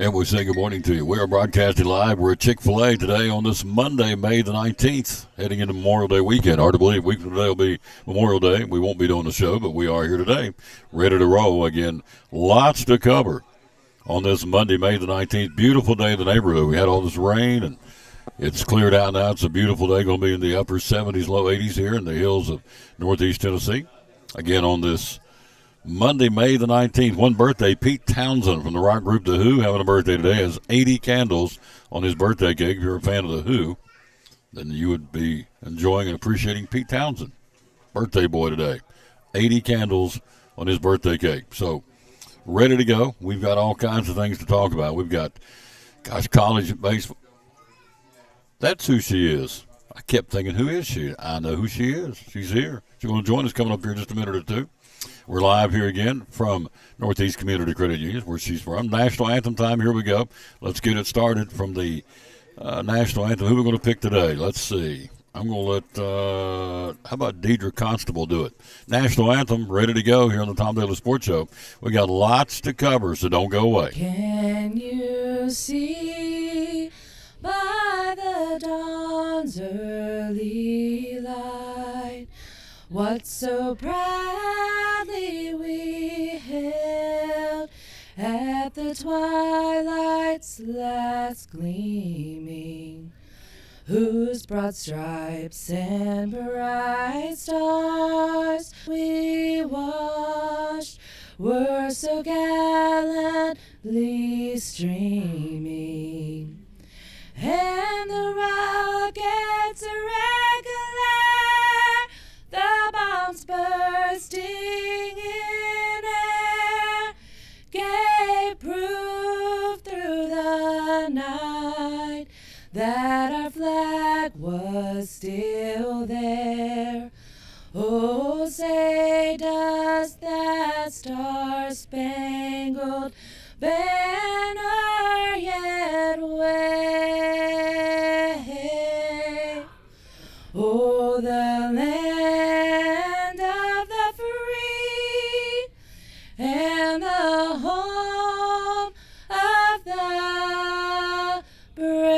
And we say good morning to you. We are broadcasting live. We're at Chick-fil-A today on this Monday, May the 19th, heading into Memorial Day weekend. Hard to believe. A week from today will be Memorial Day. We won't be doing the show, but we are here today, ready to roll. Again, lots to cover on this Monday, May the 19th. Beautiful day in the neighborhood. We had all this rain, and it's cleared out now. It's a beautiful day. Going to be in the upper 70s, low 80s here in the hills of northeast Tennessee. Again, on this Monday, May the 19th, one birthday, Pete Townsend from the rock group The Who, having a birthday today, has 80 candles on his birthday cake. If you're a fan of The Who, then you would be enjoying and appreciating Pete Townsend, birthday boy today. 80 candles on his birthday cake. So, ready to go. We've got all kinds of things to talk about. We've got, college baseball. That's who she is. I kept thinking, who is she? I know who she is. She's here. She's going to join us coming up here in just a minute or two. We're live here again from Northeast Community Credit Union, where she's from. National Anthem time. Here we go. Let's get it started from the National Anthem. Who are we going to pick today? Let's see. I'm going to let, how about Deidre Constable do it? National Anthem, ready to go here on the Tom Daly Sports Show. We got lots to cover, so don't go away. Can you see by the dawn's early light what so proudly we hailed at the twilight's last gleaming, whose broad stripes and bright stars we watched were so gallantly streaming, and the rockets irregular, the bombs bursting in air, gave proof through the night that our flag was still there. Oh, say does that star-spangled banner yet wave? Oh, the land of the free and the home of the brave.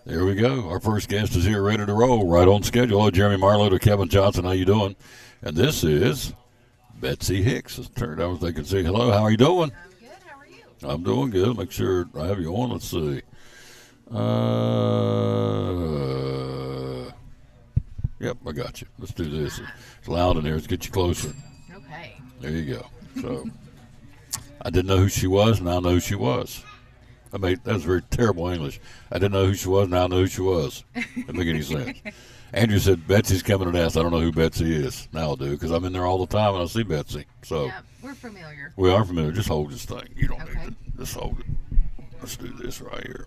There we go. Our first guest is here, ready to roll, right on schedule. Hello, Jeremy Marlowe to Kevin Johnson. How you doing? And this is Betsy Hicks. As turned out, they can see. Hello, how are you doing? I'm good. How are you? I'm doing good. Make sure I have you on. Let's see. Yep, I got you. Let's do this. It's loud in here. Let's get you closer. Okay. There you go. So, I didn't know who she was. Now I know who she was. I mean, that was very terrible English. I didn't know who she was. Now I know who she was. Didn't make any sense. Andrew said, Betsy's coming and asked. I don't know who Betsy is. Now I'll do, because I'm in there all the time and I see Betsy. So Yeah, we're familiar. we are familiar. Just hold this thing. You don't Okay. need to. Just hold it. Let's do this right here.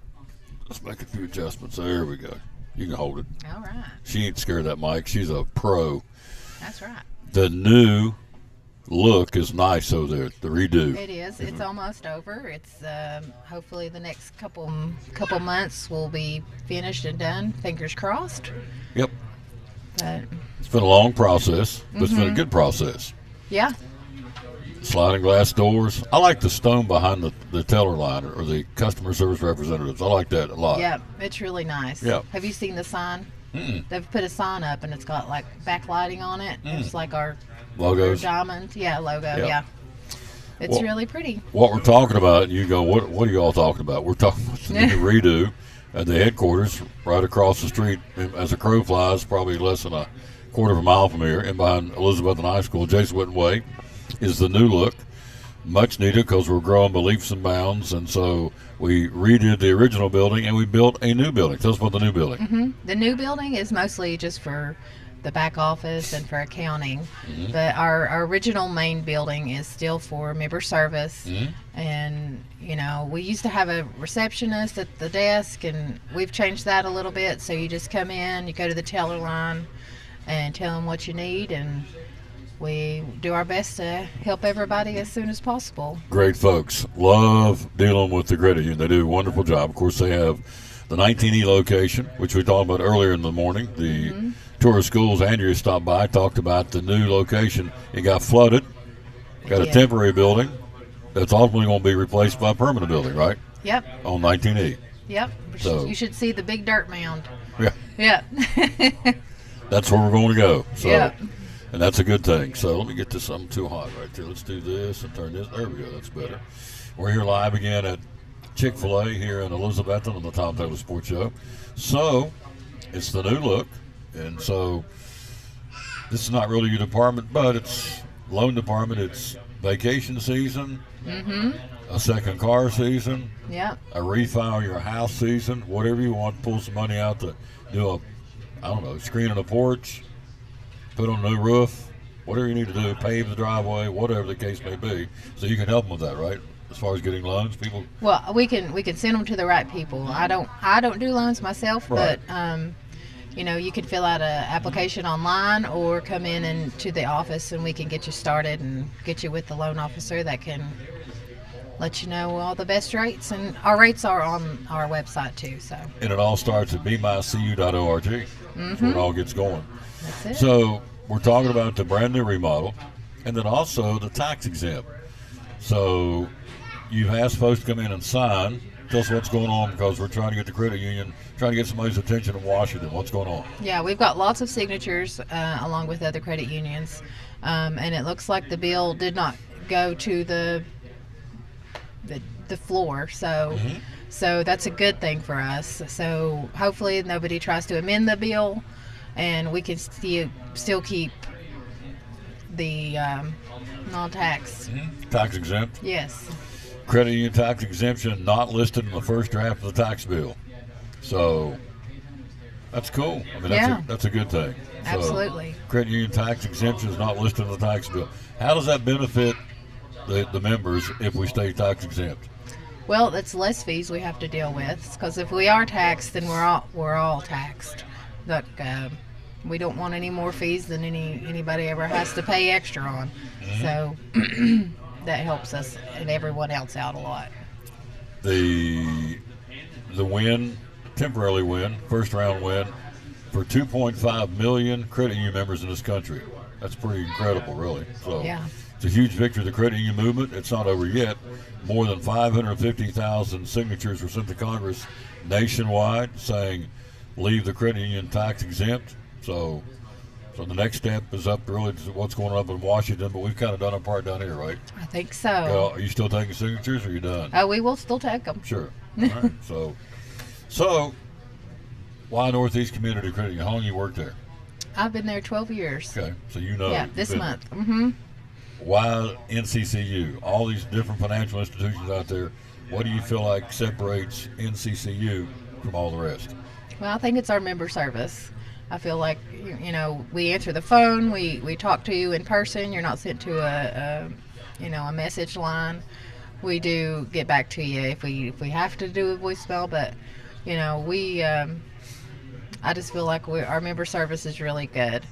Let's make a few adjustments. There we go. You can hold it. All right. She ain't scared of that mic. She's a pro. That's right. The new look is nice over there. The redo. It is. It's almost over. It's hopefully the next couple months will be finished and done. Fingers crossed. Yep. But It's been a long process, but it's been a good process. yeah, Sliding glass doors. I like the stone behind the teller line or the customer service representatives. I like that a lot. yeah, it's really nice. Yeah. Have you seen the sign? Mm-mm. They've put a sign up and it's got like backlighting on it. It's like our Logos. diamond. Yeah, logo. Yeah. Yeah. It's Well- really pretty. What we're talking about, you go, what are you all talking about? We're talking about the new redo at the headquarters right across the street as a crow flies, probably less than a quarter of a mile from here, and behind Elizabethan High School, Jason Witten Way, is the new look. Much needed because we're growing by leaps and bounds, and so we redid the original building and we built a new building. Tell us about the new building. The new building is mostly just for the back office and for accounting, but our original main building is still for member service. And you know, we used to have a receptionist at the desk, and we've changed that a little bit. So you just come in, you go to the teller line, and tell them what you need, and we do our best to help everybody as soon as possible. Great folks. Love dealing with the credit union. They do a wonderful job. Of course, they have the 19E location, which we talked about earlier in the morning. The tour of schools, Andrea stopped by, talked about the new location. It got flooded. Got a Yeah. temporary building that's ultimately going to be replaced by a permanent building, right? Yep, On 19E. yep. So- You should see the big dirt mound. Yeah. Yep. That's where we're going to go. So, Yeah. and that's a good thing. So let me get this something too hot right there. Let's do this and turn this. There we go. That's better. We're here live again at Chick-fil-A here in Elizabethton on the Tom Taylor Sports Show. So it's the new look, and so this is not really your department, but it's loan department. It's vacation season, a second car season, Yep. a refi your house season, whatever you want. Pull some money out to do screen on a porch, put on a new roof, whatever you need to do, pave the driveway, whatever the case may be. So you can help them with that, right? As far as getting loans, people. Well, we can send them to the right people. I don't do loans myself, Right. but you can fill out an application online or come in and to the office, and we can get you started and get you with the loan officer that can let you know all the best rates. And our rates are on our website too. So And it all starts at bemycu.org. That's where it all gets going. that's it. So we're talking about the brand new remodel, and then also the tax exempt. So you've asked folks to come in and sign. Tell us what's going on, because we're trying to get the credit union, trying to get somebody's attention in Washington. What's going on? Yeah, we've got lots of signatures along with other credit unions, and it looks like the bill did not go to the floor, so that's a good thing for us. So hopefully nobody tries to amend the bill, and we can still keep the non-tax. Tax exempt. Yes. Credit union tax exemption not listed in the first draft of the tax bill. So that's cool. I mean, Yeah. that's a good thing. So, Absolutely. credit union tax exemption is not listed in the tax bill. How does that benefit the members if we stay tax exempt? Well, that's less fees we have to deal with, because if we are taxed, then we're all taxed. Look, we don't want any more fees than anybody ever has to pay extra on. So that helps us and everyone else out a lot. The win, temporarily win, first round win for 2.5 million credit union members in this country. That's pretty incredible, really. So Yeah. it's a huge victory of the credit union movement. It's not over yet. More than 550,000 signatures were sent to Congress nationwide saying leave the credit union tax exempt. So the next step is up to really to what's going on up in Washington, but we've kind of done our part down here, right? I think so. Are you still taking signatures, or are you done? We will still take them. Sure. All right. So why Northeast Community Credit Union? How long you worked there? I've been there 12 years. Okay, so you know. Yeah, this month. Mm-hmm. Why NCCU? All these different financial institutions out there. What do you feel like separates NCCU from all the rest? Well, I think it's our member service. I feel like, we answer the phone, we talk to you in person. You're not sent to a message line. We do get back to you if we have to do a voicemail, but I just feel like our member service is really good,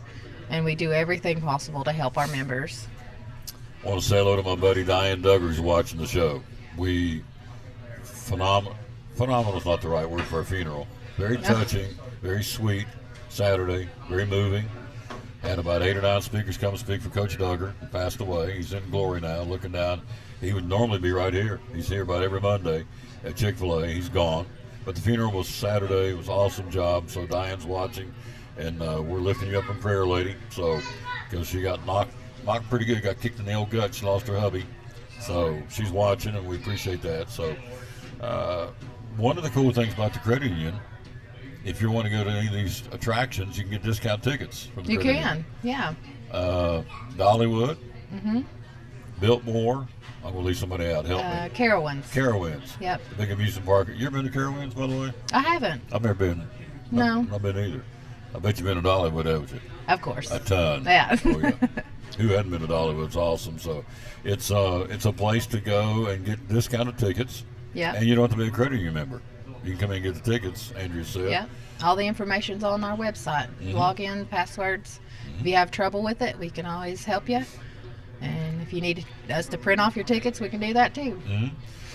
and we do everything possible to help our members. I want to say hello to my buddy Diane Duggar, who's watching the show. Phenomenal is not the right word for a funeral. Very touching, very sweet. Saturday, very moving. Had about 8 or 9 speakers come speak for Coach Duggar. He passed away. He's in glory now, looking down. He would normally be right here. He's here about every Monday at Chick-fil-A. He's gone. But the funeral was Saturday. It was an awesome job. So Diane's watching, and we're lifting you up in prayer, lady. So, because she got knocked pretty good, got kicked in the old gut. She lost her hubby. So she's watching, and we appreciate that. So one of the cool things about the credit union, if you want to go to any of these attractions, you can get discount tickets from the You credit can, yeah. union. Dollywood, Biltmore. I'm going to leave somebody out. Help me. Carowinds. Carowinds. Yep. The big amusement park. You ever been to Carowinds, by the way? I haven't. I've never been. No. I've been either. I bet you've been to Dollywood, haven't you? Of course. A ton. Yeah. Oh, yeah. Who hadn't been to Dollywood? It's awesome. So it's a place to go and get discounted tickets. Yeah. And you don't have to be a credit union member. You can come in and get the tickets, Andrew said. Yeah. All the information's on our website. Log in, passwords. If you have trouble with it, we can always help you. And if you need us to print off your tickets, we can do that too.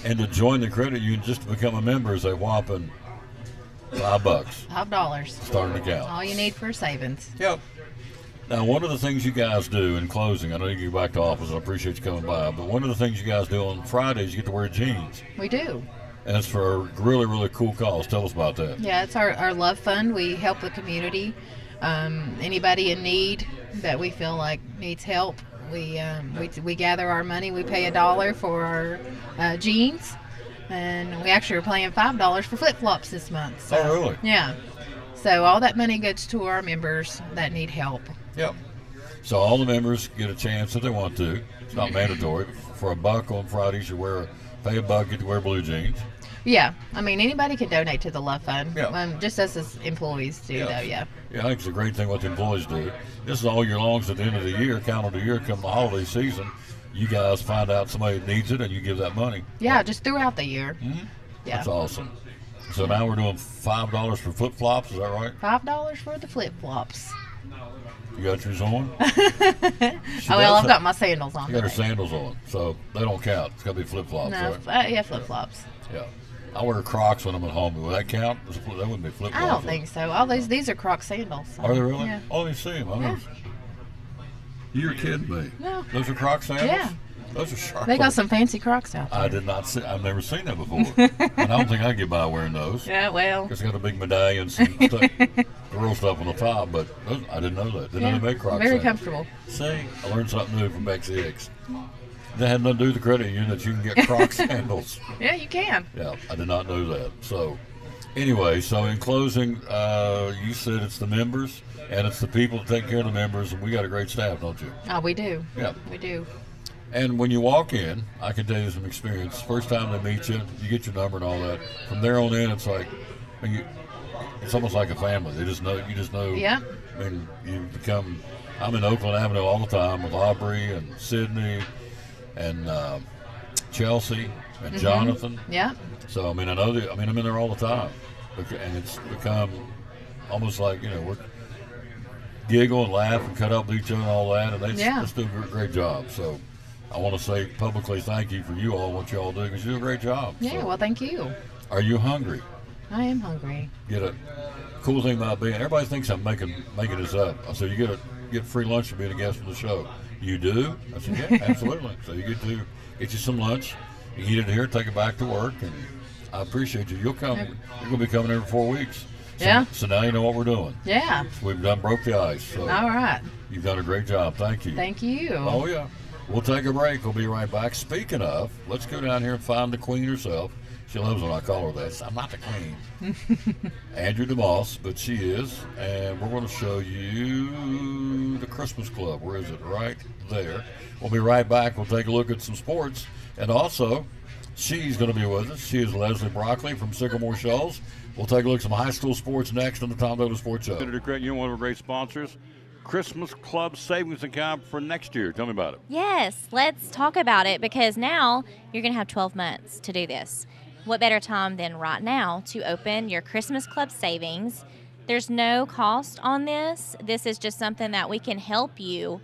And to join the credit union, just to become a member, is a whopping $5. $5. Starting account. All you need for savings. Yep. Now, one of the things you guys do in closing, I know you get back to office, I appreciate you coming by, but one of the things you guys do on Fridays, you get to wear jeans. We do. And it's for a really, really cool cause. Tell us about that. Yeah, it's our love fund. We help the community. Anybody in need that we feel like needs help, we gather our money. We pay $1 for our jeans, and we actually are paying $5 for flip flops this month. So, Oh, really? Yeah. So all that money goes to our members that need help. Yep. So all the members get a chance if they want to. It's not mandatory. For $1 on Fridays, you pay $1, get to wear blue jeans. Yeah, I mean anybody can donate to the Love Fund. Yeah. Just us as employees do, though. Yeah. Yeah, I think it's a great thing what the employees do. This is all year long. So at the end of the year, calendar year, come the holiday season, you guys find out somebody needs it and you give that money. Yeah, just throughout the year. Yeah. That's awesome. So now we're doing $5 for flip flops. Is that right? $5 for the flip flops. You got yours on? I've got my sandals on. You got her today. sandals on, so they don't count. It's got to be flip flops, No, right? yeah, flip flops. Yeah. I wear Crocs when I'm at home. Will that count? That wouldn't be flip flops. I don't think so. All these are Croc sandals. So. Are they really? Yeah. Oh, you see them. Yeah. You're kidding me. No. Those are Croc sandals? Yeah. Those are sharp. They got some fancy Crocs out there. I did not see. I've never seen that before. And I don't think I can get by wearing those. Yeah, well. It's got a big medallion, some girl stuff on the top, but those, I didn't know that. Didn't know they make Crocs. Very sandals. comfortable. See, I learned something new from Bexy Hicks. That had nothing to do with the credit union that you can get Croc sandals. Yeah, you can. Yeah, I did not know that. So, anyway, so in closing, you said it's the members and it's the people that take care of the members, and we got a great staff, don't you? Oh, we do. Yeah. We do. And when you walk in, I can tell you some experience. First time they meet you, you get your number and all that. From there on in, it's like, it's almost like a family. They just know, you just know. Yeah. I mean, you become. I'm in Oakland Avenue all the time with Aubrey and Sydney and Chelsea and Jonathan. Yeah. So I mean, I'm in there all the time, and it's become almost like we're giggle and laugh and cut up with each other and all that, and they just do a great job. So I want to say publicly thank you for you all, what you all do, because you do a great job. Yeah. So, Well, thank you. are you hungry? I am hungry. Get a cool thing about being. Everybody thinks I'm making this up. I said you get free lunch for being a guest on the show. You do? I said yeah, absolutely. So you get you some lunch. You eat it here, take it back to work, and I appreciate you. You'll come. You're going to be coming every 4 weeks. So, Yeah. So now you know what we're doing. Yeah. We've broke the ice. So All right. you've done a great job. Thank you. Thank you. Oh yeah. We'll take a break. We'll be right back. Speaking of, let's go down here and find the queen herself. She loves when I call her that. I'm not the queen. Andrew DeMoss, but she is. And we're going to show you the Christmas Club. Where is it? Right there. We'll be right back. We'll take a look at some sports. And also, she's going to be with us. She is Leslie Broccoli from Sycamore Shoals. We'll take a look at some high school sports next on the Tom Dolan Sports Show. Senator Craig, you're one of our great sponsors. Christmas Club savings account for next year. Tell me about it. Yes, let's talk about it because now you're going to have 12 months to do this. What better time than right now to open your Christmas Club savings? There's no cost on this. This is just something that we can help you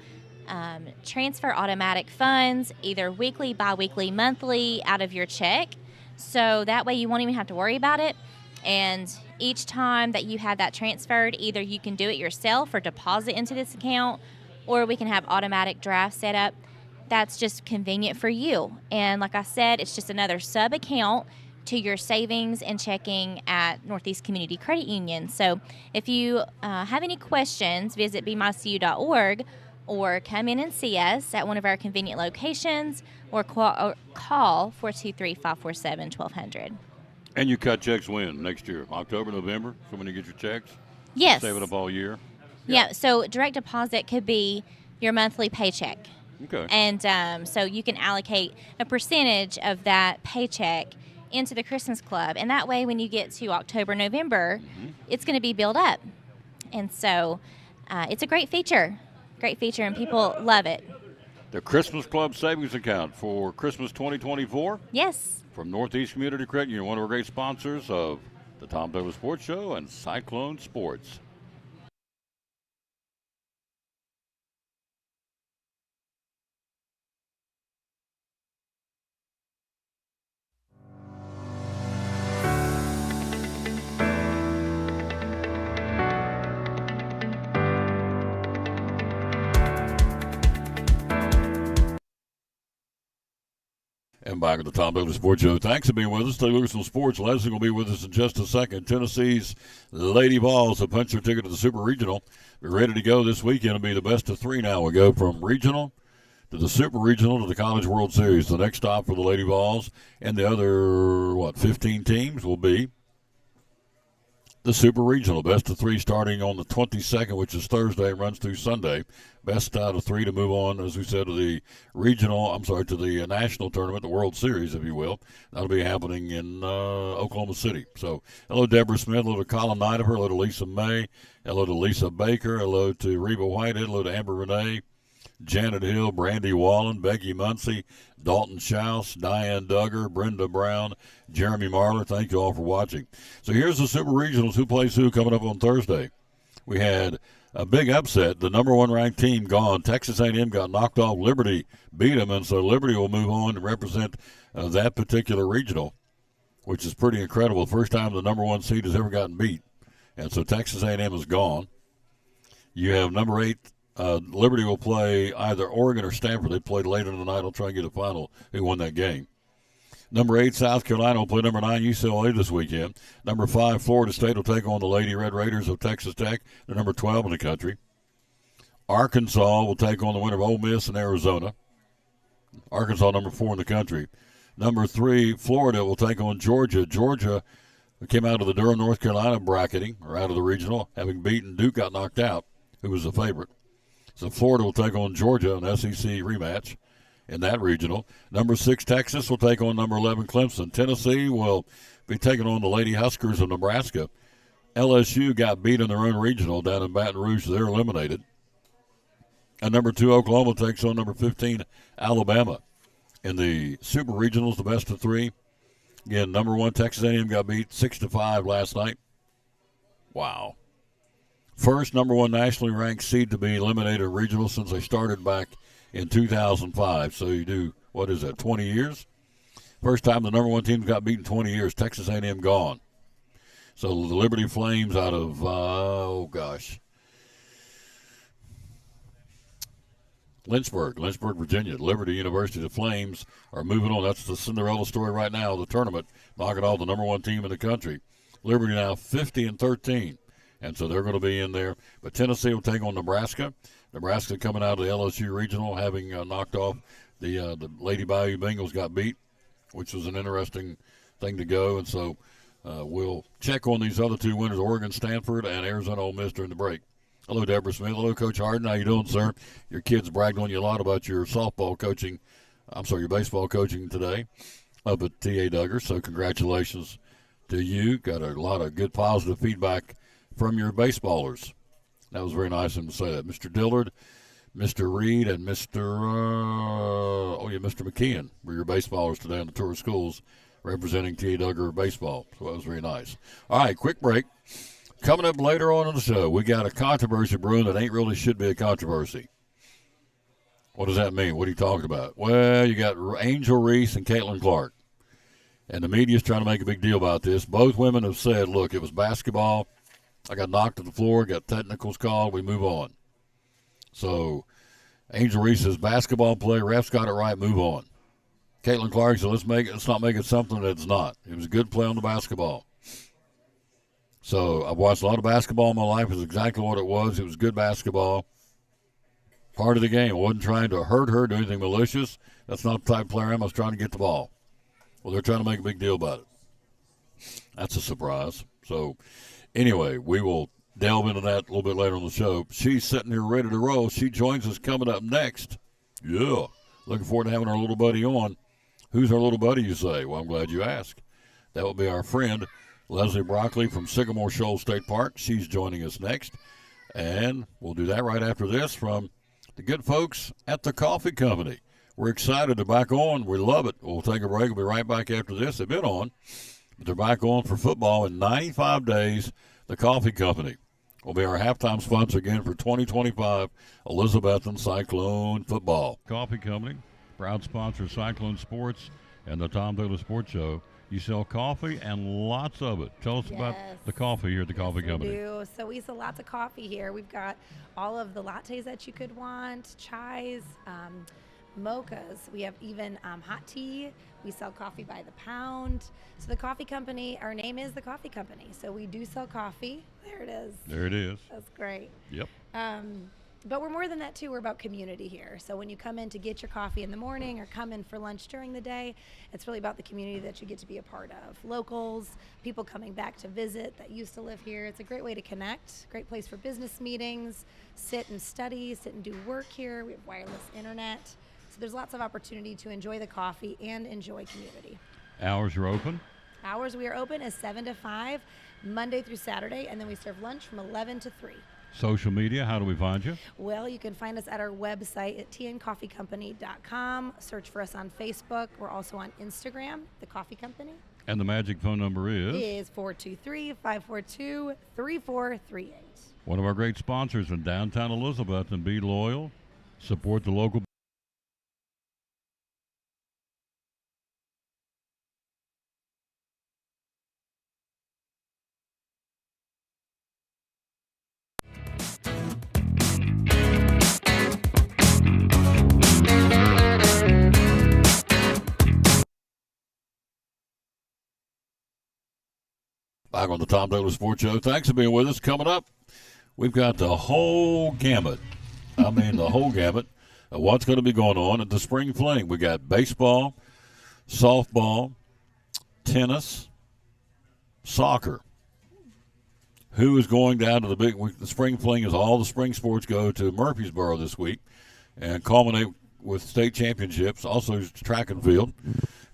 transfer automatic funds, either weekly, bi-weekly, monthly, out of your check. So that way you won't even have to worry about it. And each time that you have that transferred, either you can do it yourself or deposit into this account, or we can have automatic draft set up. That's just convenient for you. And like I said, it's just another sub account to your savings and checking at Northeast Community Credit Union. So if you have any questions, visit bemycu.org or come in and see us at one of our convenient locations or call 423-547-1200. And you cut checks when? Next year? October, November? So when you get your checks? Yes. Save it up all year? Yeah, so direct deposit could be your monthly paycheck. Okay. And so you can allocate a percentage of that paycheck into the Christmas Club. And that way, when you get to October, November, it's going to be built up. And so it's a great feature, and people love it. The Christmas Club savings account for Christmas 2024 Yes. from Northeast Community Credit Union, one of our great sponsors of the Tom Douglas Sports Show and Cyclone Sports. And back at the Tom Douglas Sports Show. Thanks for being with us. Stay loose on sports. Leslie will be with us in just a second. Tennessee's Lady Vols have punched their ticket to the Super Regional. They're ready to go this weekend. It'll be the best of three now. We go from regional to the Super Regional to the College World Series. The next stop for the Lady Vols and the other, 15 teams will be the Super Regional. Best of three starting on the 22nd, which is Thursday, and runs through Sunday. Best out of three to move on, as we said, to the to the national tournament, the World Series, if you will. That'll be happening in Oklahoma City. So, hello, Deborah Smith. Hello to Colin Nidafer. Hello to Lisa May. Hello to Lisa Baker. Hello to Reba Whitehead. Hello to Amber Renee. Janet Hill, Brandy Wallen, Becky Muncie, Dalton Schaus, Diane Duggar, Brenda Brown, Jeremy Marler. Thank you all for watching. So here's the Super Regionals, who plays who, coming up on Thursday. We had a big upset. The number one ranked team gone. Texas A&M got knocked off. Liberty beat them, and so Liberty will move on to represent that particular regional, which is pretty incredible. First time the number one seed has ever gotten beat. And so Texas A&M is gone. You have number 8. Liberty will play either Oregon or Stanford. They played later in the night. I'll try and get a final who won that game. Number 8, South Carolina will play number 9, UCLA this weekend. Number 5, Florida State will take on the Lady Red Raiders of Texas Tech. They're number 12 in the country. Arkansas will take on the winner of Ole Miss and Arizona. Arkansas number 4 in the country. Number 3, Florida will take on Georgia. Georgia came out of the Durham, North Carolina bracketing, or out of the regional, having beaten Duke, got knocked out, who was the favorite. So Florida will take on Georgia, an SEC rematch in that regional. Number 6, Texas will take on number 11, Clemson. Tennessee will be taking on the Lady Huskers of Nebraska. LSU got beat in their own regional down in Baton Rouge. They're eliminated. And number 2, Oklahoma takes on number 15, Alabama. In the Super Regionals, the best of three. Again, number 1, Texas A&M got beat 6-5 last night. Wow. First number 1 nationally ranked seed to be eliminated in regional since they started back in 2005. So you do, 20 years? First time the number 1 team got beat in 20 years. Texas A&M gone. So the Liberty Flames out of, Lynchburg, Virginia. Liberty University, the Flames are moving on. That's the Cinderella story right now, the tournament, knocking off the number 1 team in the country. Liberty now 50-13. And so they're going to be in there. But Tennessee will take on Nebraska. Nebraska coming out of the LSU Regional, having knocked off the Lady Bayou Bengals, got beat, which was an interesting thing to go. And so we'll check on these other 2 winners, Oregon, Stanford, and Arizona Ole Miss during the break. Hello, Deborah Smith. Hello, Coach Harden. How you doing, sir? Your kids bragged on you a lot about your your baseball coaching today up at T.A. Duggar. So congratulations to you. Got a lot of good positive feedback from your baseballers. That was very nice of him to say that. Mr. Dillard, Mr. Reed, and Mr. McKeon were your baseballers today on the tour of schools representing T.A. Duggar baseball. So that was very nice. All right, quick break. Coming up later on in the show, we got a controversy brewing that ain't really should be a controversy. What does that mean? What are you talking about? Well, you got Angel Reese and Caitlin Clark. And the media's trying to make a big deal about this. Both women have said, look, it was basketball. I got knocked to the floor, got technicals called, we move on. So Angel Reese says basketball play, refs got it right, move on. Caitlin Clark said, let's not make it something that it's not. It was a good play on the basketball. So I've watched a lot of basketball in my life. It's exactly what it was. It was good basketball. Part of the game. I wasn't trying to hurt her, do anything malicious. That's not the type of player I am. I was trying to get the ball. Well, they're trying to make a big deal about it. That's a surprise. So anyway, we will delve into that a little bit later on the show. She's sitting here ready to roll. She joins us coming up next. Yeah. Looking forward to having our little buddy on. Who's our little buddy, you say? Well, I'm glad you asked. That will be our friend, Leslie Broccoli from Sycamore Shoals State Park. She's joining us next. And we'll do that right after this from the good folks at the Coffee Company. We're excited they're back on. We love it. We'll take a break. We'll be right back after this. They've been on, but they're back on for football in 95 days. The Coffee Company will be our halftime sponsor again for 2025 Elizabethton Cyclone football. Coffee Company, proud sponsor of Cyclone Sports and the Tom Douglas Sports Show. You sell coffee and lots of it. Tell us about the coffee here at the Coffee Company. We do. So we sell lots of coffee here. We've got all of the lattes that you could want, chais, mochas. We have even hot tea. We sell coffee by the pound. So the Coffee Company, our name is the Coffee Company. So we do sell coffee. There it is. There it is. That's great. Yep. But we're more than that too. We're about community here. So when you come in to get your coffee in the morning or come in for lunch during the day, it's really about the community that you get to be a part of. Locals, people coming back to visit that used to live here. It's a great way to connect. Great place for business meetings, sit and study, sit and do work here. We have wireless internet. So there's lots of opportunity to enjoy the coffee and enjoy community. Hours are open. Hours we are open is 7 to 5, Monday through Saturday, and then we serve lunch from 11 to 3. Social media, how do we find you? Well, you can find us at our website at tncoffeecompany.com. Search for us on Facebook. We're also on Instagram, The Coffee Company. And the magic phone number Is 423-542-3438. one of our great sponsors in downtown Elizabeth. And be loyal, support the local. Back on the Tom Douglas Sports Show. Thanks for being with us. Coming up, we've got the whole gamut. I mean, the whole gamut of what's going to be going on at the Spring Fling. We got baseball, softball, tennis, soccer. Who is going down to the big week? The Spring Fling is all the spring sports go to Murfreesboro this week and culminate with state championships. Also, track and field.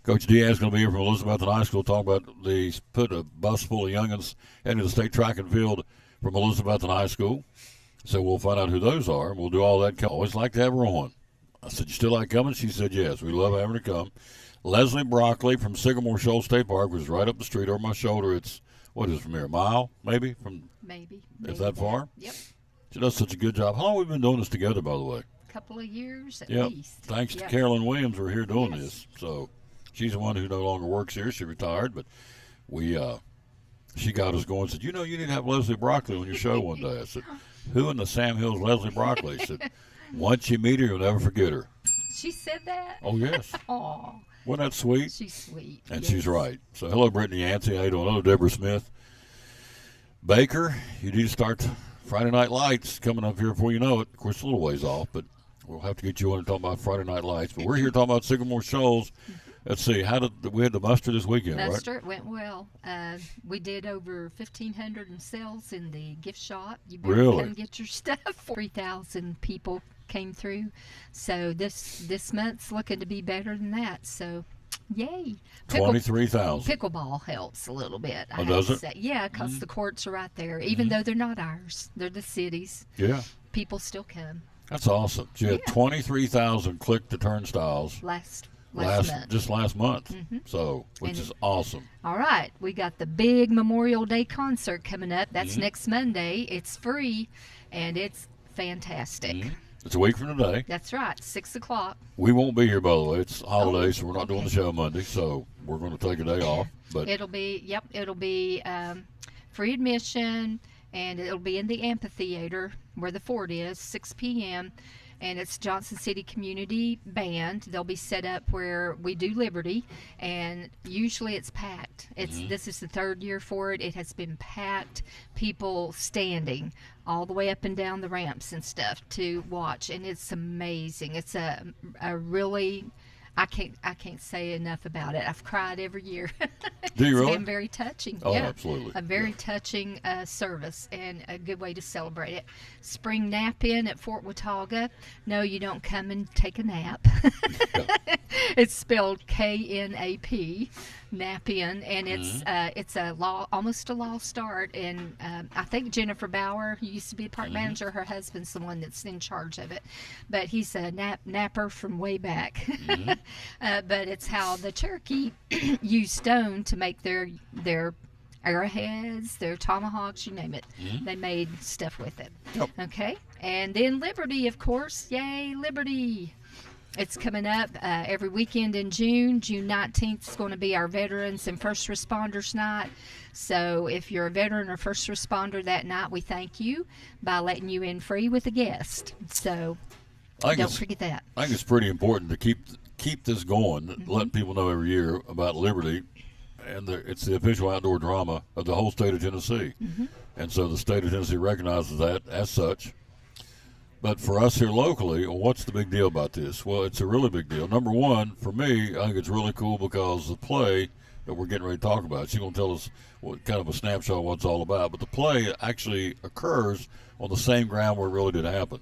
Coach Diaz is going to be here from Elizabethton High School talking about they put a bus full of youngins heading to the state track and field from Elizabethton High School. So we'll find out who those are. We'll do all that. Always like to have her on. I said, you still like coming? She said, yes. We love having her come. Leslie Broccoli from Sycamore Shoals State Park was right up the street over my shoulder. It's, what is it from here, a mile maybe? Maybe. Is that far? Yep. She does such a good job. How long have we been doing this together, by the way? A couple of years at Yep. least. Thanks to Yep. Carolyn Williams, we're here doing Yes. this. So she's the one who no longer works here. She retired, but she got us going and said, you know, you need to have Leslie Broccoli on your show one day. I said, who in the Sam Hills Leslie Broccoli? She said, once you meet her, you'll never forget her. She said that? Oh, yes. Oh, Wasn't that sweet? she's sweet. And Yes. she's right. So hello, Brittany Yancey. How you doing? Hello, Deborah Smith. Baker, you need to start Friday Night Lights coming up here before you know it. Of course, a little ways off, but we'll have to get you on and talk about Friday Night Lights. But we're here talking about Sycamore Shoals. Let's see, we had the muster this weekend, right? Muster, it went well. We did over 1,500 in sales in the gift shop. You better Really? come get your stuff. 3,000 people came through. So this month's looking to be better than that. So, yay. 23,000. Pickleball helps a little bit. Oh, does it? Yeah, because the courts are right there. Even though they're not ours, they're the city's. Yeah, People still come. that's awesome. You had 23,000 click the turnstiles Last last month. month. So, which And- is awesome. All right, we got the big Memorial Day concert coming up. That's next Monday. It's free, and it's fantastic. It's a week from today. That's right, 6 o'clock. We won't be here, by the way. It's holiday, Oh, so we're not doing the okay. show Monday. So we're going to take a day off. But It'll be free admission, and it'll be in the amphitheater where the fort is, 6 p.m. And it's Johnson City Community Band. They'll be set up where we do Liberty, and usually it's packed. This is the third year for it. It has been packed. People standing all the way up and down the ramps and stuff to watch, and it's amazing. It's a really I can't say enough about it. I've cried every year. do you It's really? been very touching. Oh, yeah, absolutely. a very touching service and a good way to celebrate it. Spring nap in at Fort Watauga. No, you don't come and take a nap. It's spelled KNAP. Nepean, and it's a almost a lost art. And I think Jennifer Bauer, who used to be a park manager, her husband's the one that's in charge of it. But he's a napper from way back. But it's how the Cherokee used stone to make their arrowheads, their tomahawks, you name it. They made stuff with it. Yep. Okay, and then Liberty, of course. Yay, Liberty! It's coming up every weekend in June. June 19th is going to be our Veterans and First Responders Night. So if you're a veteran or first responder that night, we thank you by letting you in free with a guest. So don't forget that. I think it's pretty important to keep this going, letting people know every year about Liberty. And it's the official outdoor drama of the whole state of Tennessee. And so the state of Tennessee recognizes that as such. But for us here locally, what's the big deal about this? Well, it's a really big deal. Number one, for me, I think it's really cool because the play that we're getting ready to talk about, she's going to tell us what kind of a snapshot of what it's all about. But the play actually occurs on the same ground where it really did happen.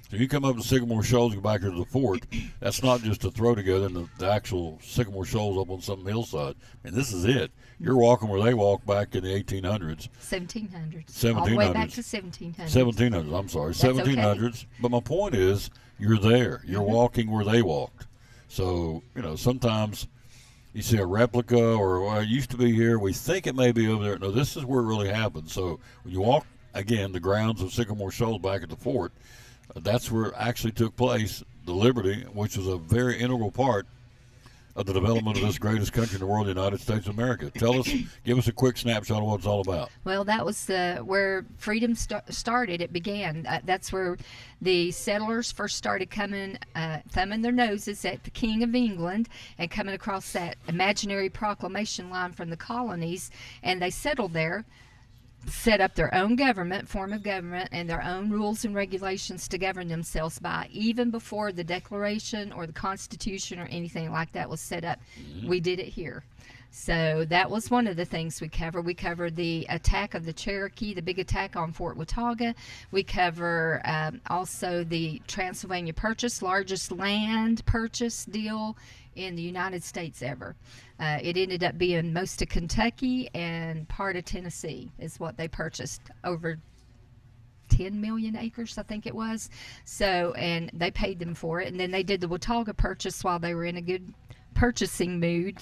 So you come up to Sycamore Shoals, go back here to the fort. That's not just a throw together in the actual Sycamore Shoals up on some hillside. And this is it. You're walking where they walked back in the 1800s. 1700s. All the way back to 1700s. 1700s, I'm sorry. That's 1700s. Okay. But my point is, you're there. You're walking where they walked. So, sometimes you see a replica or, well, it used to be here. We think it may be over there. No, this is where it really happened. So when you walk, again, the grounds of Sycamore Shoals back at the fort, that's where it actually took place, the Liberty, which was a very integral part of the development of this greatest country in the world, the United States of America. Give us a quick snapshot of what it's all about. Well, that was where freedom started. It began. That's where the settlers first started coming, thumbing their noses at the King of England and coming across that imaginary proclamation line from the colonies, and they settled there, set up their own form of government, and their own rules and regulations to govern themselves by, even before the Declaration or the Constitution or anything like that was set up. We did it here. So that was one of the things we cover. We cover the attack of the Cherokee, the big attack on Fort Watauga. We cover also the Transylvania Purchase, largest land purchase deal in the United States ever. It ended up being most of Kentucky and part of Tennessee is what they purchased, over 10 million acres, I think it was. So, and they paid them for it. And then they did the Watauga Purchase while they were in a good purchasing mood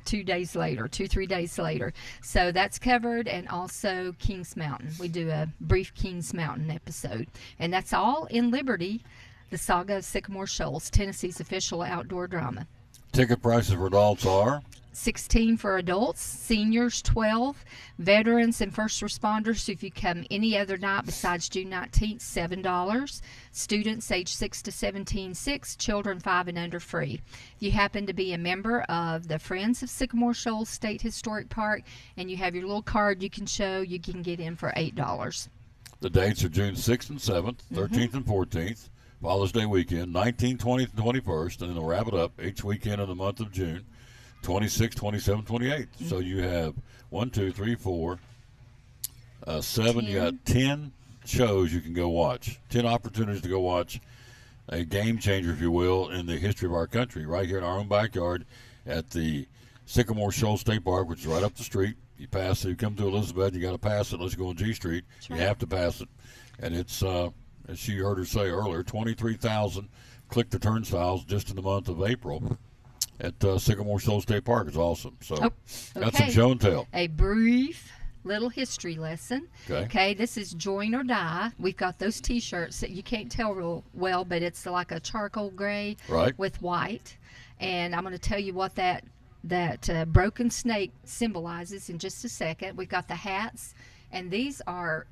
3 days later. So that's covered, and also Kings Mountain. We do a brief Kings Mountain episode. And that's all in Liberty, the Saga of Sycamore Shoals, Tennessee's official outdoor drama. Ticket prices for adults are? $16 for adults, seniors $12, veterans and first responders, if you come any other night besides June 19th, $7, students age 6 to 17, $6, children 5 and under free. If you happen to be a member of the Friends of Sycamore Shoals State Historic Park and you have your little card you can show, you can get in for $8. The dates are June 6th and 7th, 13th and 14th, Father's Day weekend, 19th, 20th, and 21st, and then they'll wrap it up each weekend of the month of June. 26, 27, 28. So you have 1, 2, 3, 4, 7. 10. You got 10 shows you can go watch. 10 opportunities to go watch a game changer, if you will, in the history of our country, right here in our own backyard at the Sycamore Shoals State Park, which is right up the street. You pass it, you come to Elizabeth, you got to pass it. Let's go on G Street. You have to pass it. And it's, as she heard her say earlier, 23,000 click the turnstiles just in the month of April at Sycamore Shoals State Park. Is awesome. So got some show and tell. A brief little history lesson. Okay. This is Join or Die. We've got those T-shirts that you can't tell real well, but it's like a charcoal gray with white. And I'm going to tell you what that broken snake symbolizes in just a second. We've got the hats, and these are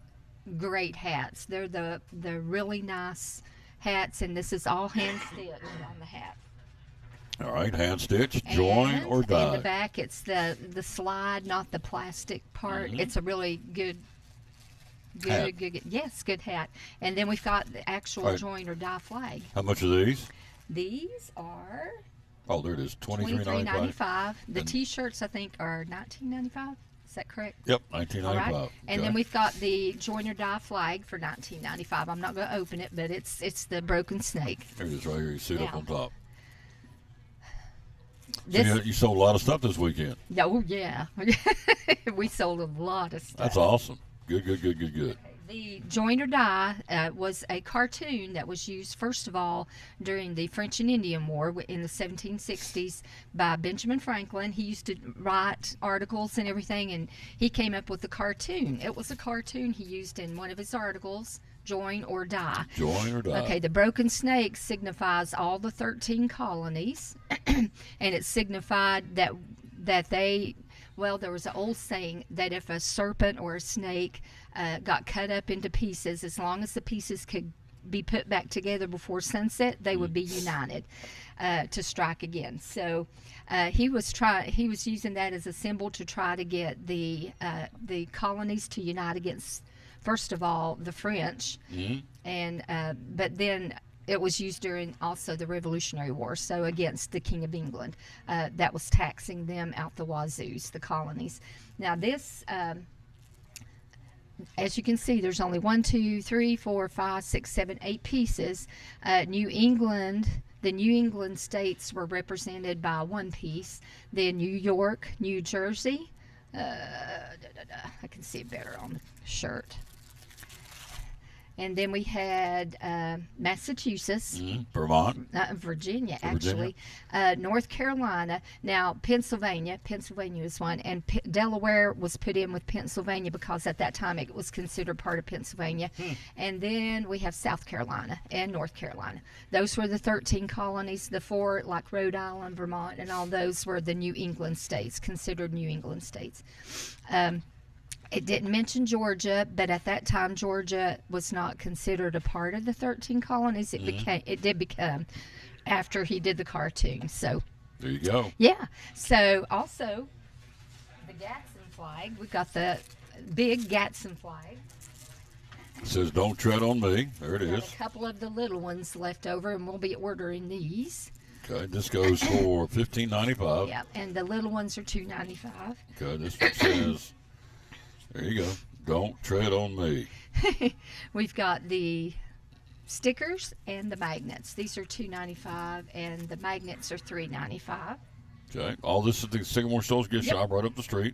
great hats. They're the really nice hats, and this is all hand stitched on the hat. All right, hand stitch, join or die. In the back, it's the slide, not the plastic part. It's a really good hat. And then we've got the actual join or die flag. How much are these? These are. Oh, there it is, $23.95. The T-shirts, I think, are $19.95. Is that correct? Yep, $19.95. Right. And then we've got the Join or Die flag for $19.95. I'm not going to open it, but it's the broken snake. There it is right here. You see it up on top. So you sold a lot of stuff this weekend. Oh yeah, we sold a lot of stuff. That's awesome. Good. The Join or Die was a cartoon that was used, first of all, during the French and Indian War in the 1760s by Benjamin Franklin. He used to write articles and everything, and he came up with a cartoon. It was a cartoon he used in one of his articles, Join or Die. Join or die. Okay, the broken snake signifies all the 13 colonies, and it signified that they... Well, there was an old saying that if a serpent or a snake got cut up into pieces, as long as the pieces could be put back together before sunset, they would be united to strike again. So he was using that as a symbol to try to get the colonies to unite against, first of all, the French, and but then it was used during also the Revolutionary War, so against the King of England. That was taxing them out the wazoos, the colonies. Now this, as you can see, there's only 1, 2, 3, 4, 5, 6, 7, 8 pieces. New England, the New England states were represented by 1 piece. Then New York, New Jersey. I can see it better on the shirt. And then we had Massachusetts, Vermont, Virginia, actually, North Carolina. Now, Pennsylvania is one, and Delaware was put in with Pennsylvania because at that time it was considered part of Pennsylvania. And then we have South Carolina and North Carolina. Those were the 13 colonies. The 4, like Rhode Island, Vermont, and all those were the New England states, considered New England states. It didn't mention Georgia, but at that time Georgia was not considered a part of the 13 colonies. It did become after he did the cartoon. So there you go. Yeah. So also the Gadsden flag. We got the big Gadsden flag. It says "Don't tread on me." There it Got is. a couple of the little ones left over, and we'll be ordering these. Okay, this goes for $15.95. Yeah, and the little ones are $2.95. Okay, this one says, there you go. Don't tread on me. We've got the stickers and the magnets. These are $2.95, and the magnets are $3.95. Okay, all this is the Sycamore Stores gift shop right up the street.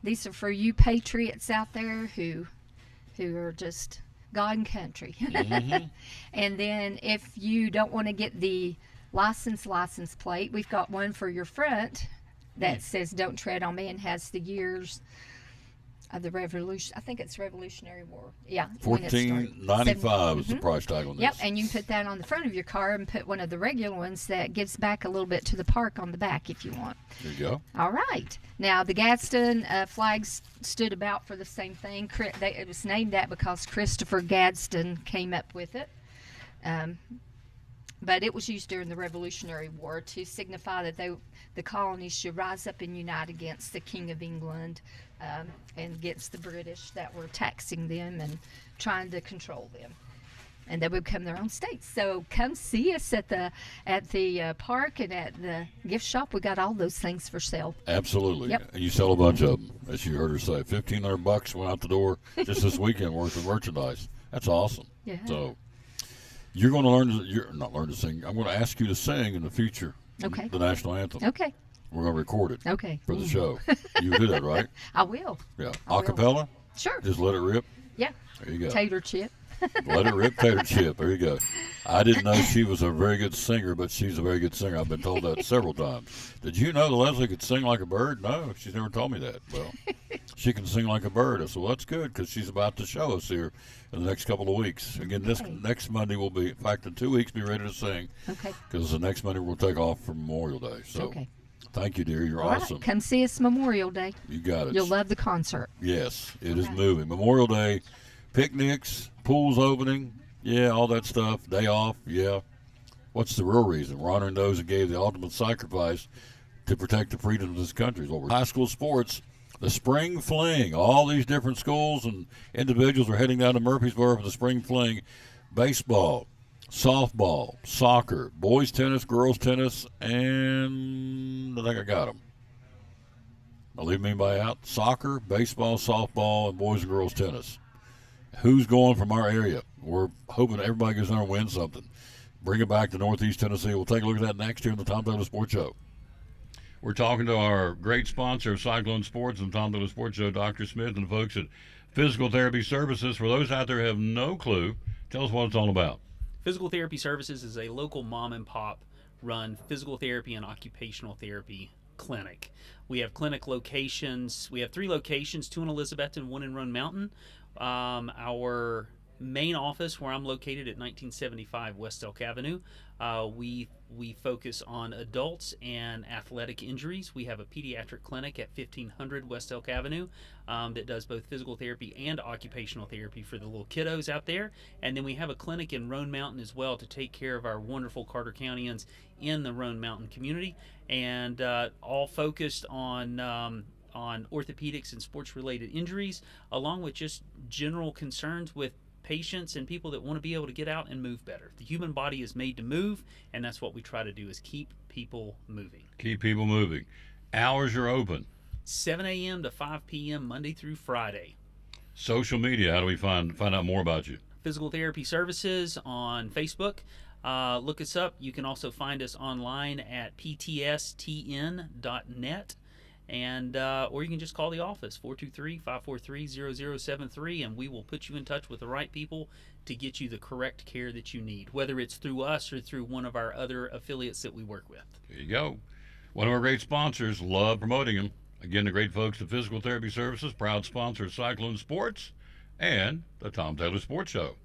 These are for you patriots out there who are just God and country. And then if you don't want to get the license plate, we've got one for your front that says "Don't tread on me" and has the years of the Revolution. I think it's Revolutionary War. Yeah. $14.95 is the price tag on this. Yep, and you can put that on the front of your car and put one of the regular ones that gives back a little bit to the park on the back if you want. There you go. All right. Now, the Gadsden flags stood about for the same thing. It was named that because Christopher Gadsden came up with it. But it was used during the Revolutionary War to signify that the colonies should rise up and unite against the King of England and against the British that were taxing them and trying to control them. And they would become their own states. So come see us at the park and at the gift shop. We got all those things for sale. Absolutely. Yep. And you sell a bunch of them, as you heard her say. $1,500 went out the door just this weekend worth of merchandise. That's awesome. Yeah. So you're going to learn to sing. I'm going to ask you to sing in the future. Okay. The national anthem. Okay. We're going to record it. Okay. For the show. You do that, right? I will. Yeah. I will. Acapella? Sure. Just let it rip? Yeah. There you go. Tater chip. Let it rip, tater chip. There you go. I didn't know she was a very good singer, but she's a very good singer. I've been told that several times. Did you know that Leslie could sing like a bird? No, she's never told me that. Well, she can sing like a bird. I said, well, that's good because she's about to show us here in the next couple of weeks. Again, this next Monday will be, in fact, in 2 weeks, be ready to sing. Okay. Because the next Monday we'll take off for Memorial Day. So Okay. thank you, dear. You're All right. awesome. Come see us Memorial Day. You got it. You'll love the concert. Yes, it is moving. Memorial Day, picnics, pools opening, yeah, all that stuff. Day off, yeah. What's the real reason? We're honoring those who gave the ultimate sacrifice to protect the freedom of this country. High school sports, the Spring Fling. All these different schools and individuals are heading down to Murfreesboro for the Spring Fling. Baseball, softball, soccer, boys tennis, girls tennis, and I think I got them. I'll leave anybody out. Soccer, baseball, softball, and boys and girls tennis. Who's going from our area? We're hoping everybody goes there and wins something. Bring it back to Northeast Tennessee. We'll take a look at that next year in the Tom Taylor Sports Show. We're talking to our great sponsor of Cyclone Sports and Tom Dillon Sports Show, Dr. Smith, and the folks at Physical Therapy Services. For those out there who have no clue, tell us what it's all about. Physical Therapy Services is a local mom and pop run physical therapy and occupational therapy clinic. We have clinic locations. We have 3 locations, 2 in Elizabeth and 1 in Roan Mountain. Our main office, where I'm located at 1975 West Elk Avenue, we focus on adults and athletic injuries. We have a pediatric clinic at 1500 West Elk Avenue that does both physical therapy and occupational therapy for the little kiddos out there. And then we have a clinic in Roan Mountain as well to take care of our wonderful Carter Countyans in the Roan Mountain community, and all focused on orthopedics and sports-related injuries, along with just general concerns with patients and people that want to be able to get out and move better. The human body is made to move, and that's what we try to do, is keep people moving. Keep people moving. Hours are open. 7 a.m. to 5 p.m. Monday through Friday. Social media, how do we find out more about you? Physical Therapy Services on Facebook. Look us up. You can also find us online at ptstn.net. And or you can just call the office, 423-543-0073, and we will put you in touch with the right people to get you the correct care that you need, whether it's through us or through one of our other affiliates that we work with. There you go. One of our great sponsors, love promoting them. Again, the great folks at Physical Therapy Services, proud sponsor of Cyclone Sports and the Tom Taylor Sports Show.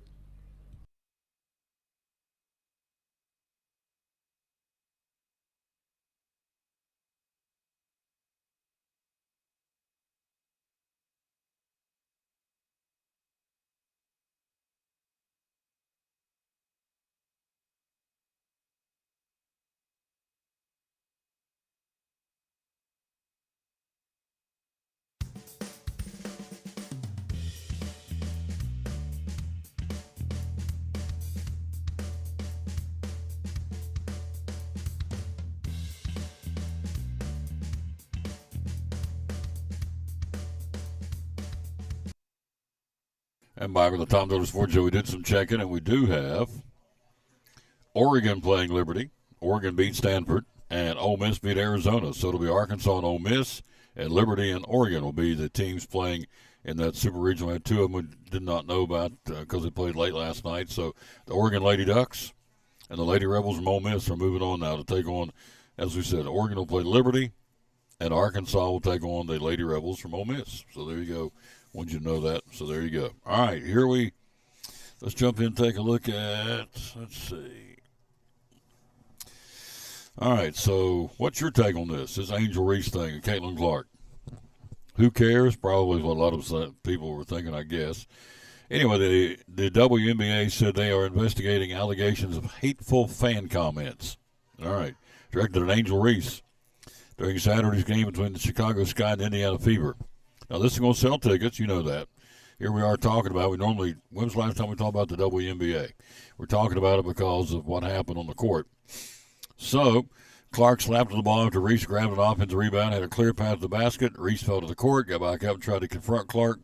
And back with the Tom Taylor Sports Show, we did some checking, and we do have Oregon playing Liberty. Oregon beat Stanford, and Ole Miss beat Arizona. So it'll be Arkansas and Ole Miss, and Liberty and Oregon will be the teams playing in that Super Regional. We had 2 of them we did not know about because they played late last night. So the Oregon Lady Ducks and the Lady Rebels from Ole Miss are moving on now to take on, as we said, Oregon will play Liberty, and Arkansas will take on the Lady Rebels from Ole Miss. So there you go. Wanted you to know that. So there you go. All right, let's jump in and take a look at, let's see. All right, so what's your take on this Angel Reese thing and Caitlin Clark? Who cares? Probably what a lot of people were thinking, I guess. Anyway, the WNBA said they are investigating allegations of hateful fan comments. All right, directed at Angel Reese during Saturday's game between the Chicago Sky and Indiana Fever. Now, this is going to sell tickets. You know that. Here we are talking about it. When was the last time we talked about the WNBA? We're talking about it because of what happened on the court. So, Clark slapped the ball after Reese grabbed an offensive rebound, had a clear path to the basket. Reese fell to the court, got back up and tried to confront Clark.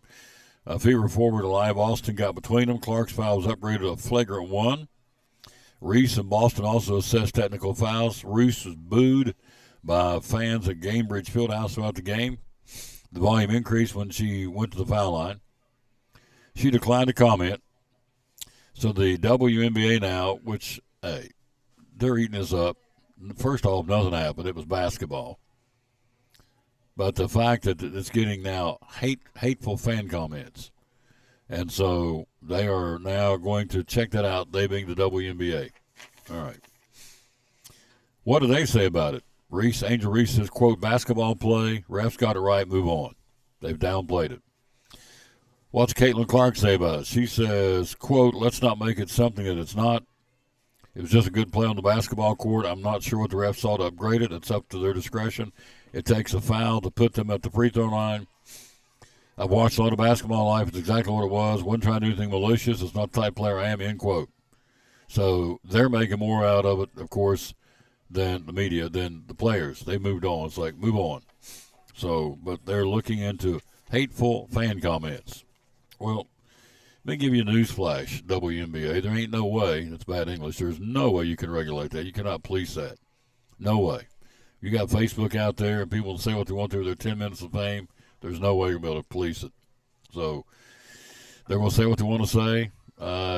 Fever forward Alive Austin got between them. Clark's foul was upgraded a flagrant 1. Reese and Boston also assessed technical fouls. Reese was booed by fans at Gainbridge Fieldhouse throughout the game. The volume increased when she went to the foul line. She declined to comment. So the WNBA now, which, hey, they're eating this up. First off, nothing happened. It was basketball. But the fact that it's getting now hateful fan comments. And so they are now going to check that out, they being the WNBA. All right. What do they say about it? Angel Reese says, quote, basketball play, refs got it right, move on. They've downplayed it. What's Caitlin Clark say about it? She says, quote, let's not make it something that it's not. It was just a good play on the basketball court. I'm not sure what the refs saw to upgrade it. It's up to their discretion. It takes a foul to put them at the free throw line. I've watched a lot of basketball life. It's exactly what it was. Wasn't trying to do anything malicious. It's not the type of player I am, end quote. So they're making more out of it, of course, than the media, than the players. They moved on. It's like, move on. So, but they're looking into hateful fan comments. Well, let me give you a news flash, WNBA. There ain't no way, that's bad English, there's no way you can regulate that. You cannot police that. No way. You got Facebook out there, and people say what they want to with their 10 minutes of fame. There's no way you're going to be able to police it. So they're going to say what they want to say.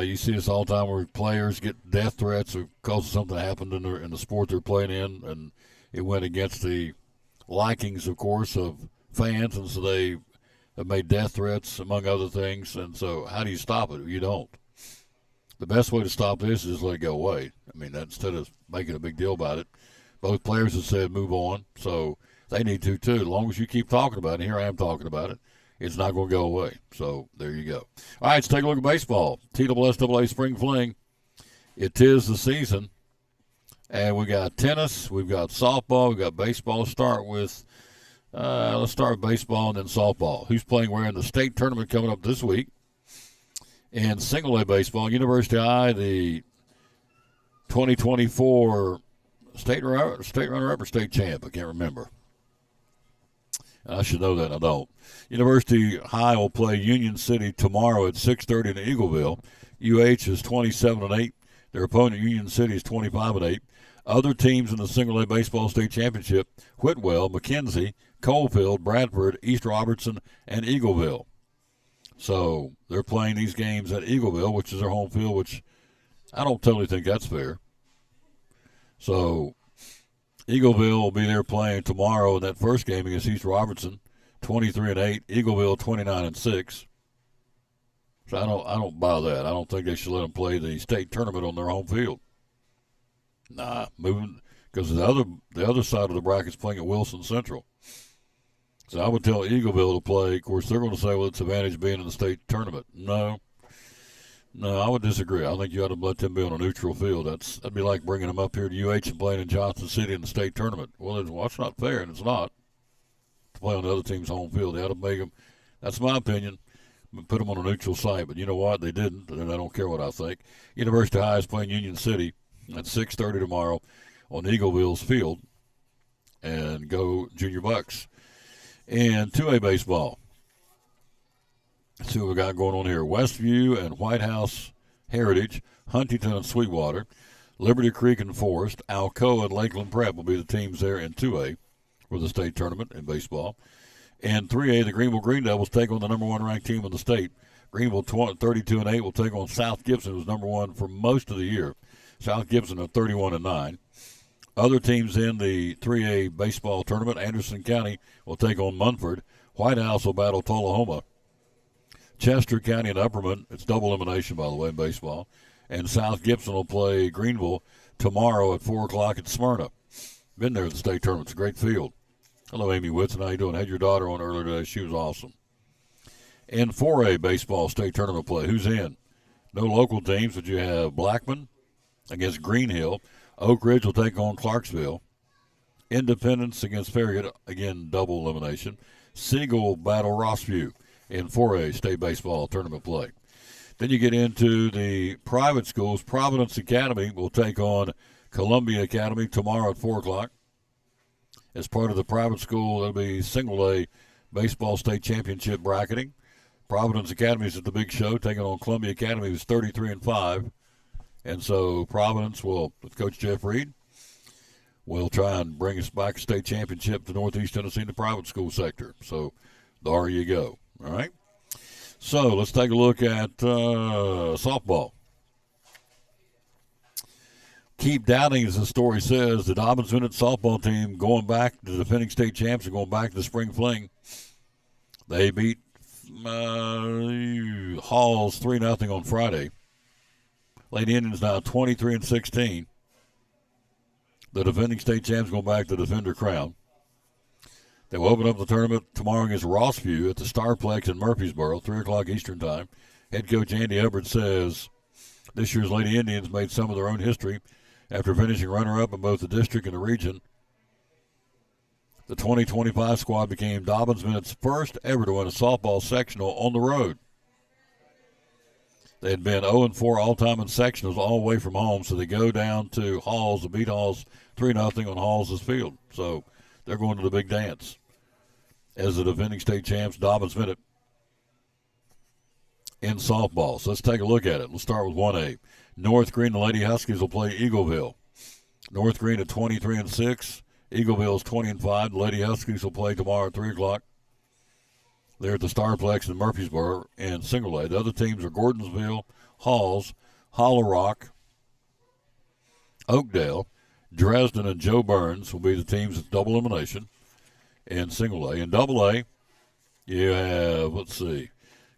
You see this all the time where players get death threats because of something happened in the sport they're playing in, and it went against the likings, of course, of fans, and so they have made death threats, among other things. And so how do you stop it? You don't. The best way to stop this is let it go away. I mean, instead of making a big deal about it, both players have said move on, so they need to too. As long as you keep talking about it, here I am talking about it, it's not going to go away. So there you go. All right, let's take a look at baseball. TSSAA Spring Fling. It is the season. And we got tennis, we've got softball, we've got baseball. Let's start with baseball and then softball. Who's playing where in the state tournament coming up this week? In single A baseball, University High, the 2024 state runner-up or state champ, I can't remember. I should know that, I don't. University High will play Union City tomorrow at 6:30 in Eagleville. UH is 27-8. Their opponent, Union City, is 25-8. Other teams in the single A baseball state championship: Whitwell, McKenzie, Coalfield, Bradford, East Robertson, and Eagleville. So they're playing these games at Eagleville, which is their home field, which I don't totally think that's fair. So Eagleville will be there playing tomorrow in that first game against East Robertson, 23-8. Eagleville 29-6. So I don't buy that. I don't think they should let them play the state tournament on their home field. Nah, moving because the other side of the bracket's playing at Wilson Central. So I would tell Eagleville to play. Of course, they're going to say, well, it's advantage being in the state tournament. No, I would disagree. I think you ought to let them be on a neutral field. That'd be like bringing them up here to UH and playing in Johnson City in the state tournament. Well, it's not fair, and it's not. To play on the other team's home field, they ought to make them. That's my opinion. Put them on a neutral site, but you know what? They didn't, and I don't care what I think. University High is playing Union City at 6:30 tomorrow on Eagleville's field, and go Junior Bucks. And 2A baseball. Let's see what we got going on here. Westview and White House Heritage, Huntington and Sweetwater, Liberty Creek and Forest, Alcoa and Lakeland Prep will be the teams there in 2A for the state tournament in baseball. In 3A, the Greenville Green Devils take on the number one ranked team in the state. Greenville 32-8 will take on South Gibson, who's number one for most of the year. South Gibson are 31-9. Other teams in the 3A baseball tournament: Anderson County will take on Munford. White House will battle Tullahoma. Chester County and Upperman, it's double elimination, by the way, in baseball. And South Gibson will play Greenville tomorrow at 4 o'clock at Smyrna. Been there at the state tournament. It's a great field. Hello, Amy Whitson. How you doing? Had your daughter on earlier today. She was awesome. In 4A baseball state tournament play, who's in? No local teams, but you have Blackman against Green Hill. Oak Ridge will take on Clarksville. Independence against Farragut, again, double elimination. Siegel will battle Rossview in 4A state baseball tournament play. Then you get into the private schools. Providence Academy will take on Columbia Academy tomorrow at 4 o'clock. As part of the private school, it'll be single A baseball state championship bracketing. Providence Academy is at the big show, taking on Columbia Academy, who's 33-5. And so Providence will, with Coach Jeff Reed, will try and bring us back a state championship to Northeast Tennessee in the private school sector. So there you go. All right. So let's take a look at softball. Keep doubting, as the story says, the Dobbins Minute softball team going back, the defending state champs are going back to the spring fling. They beat Halls 3-0 on Friday. Lady Indians now 23-16. The defending state champs going back to defend their crown. They will open up the tournament tomorrow against Rossview at the Starplex in Murfreesboro, 3 o'clock Eastern Time. Head coach Andy Hubbard says this year's Lady Indians made some of their own history after finishing runner-up in both the district and the region. The 2025 squad became Dobbins Minute's first ever to win a softball sectional on the road. They had been 0-4 all-time in sectionals all the way from home, so they go down to Halls to beat Halls 3-0 on Halls' field. So they're going to the big dance as the defending state champs, Dobbins Minute, in softball. So let's take a look at it. Let's start with 1A. North Green, the Lady Huskies will play Eagleville. North Green at 23-6. Eagleville's 20-5. The Lady Huskies will play tomorrow at 3 o'clock. They're at the Starplex in Murfreesboro and Single A. The other teams are Gordonsville, Halls, Hollow Rock, Oakdale, Dresden, and Joe Burns will be the teams at double elimination in Single A. In Double A, you have,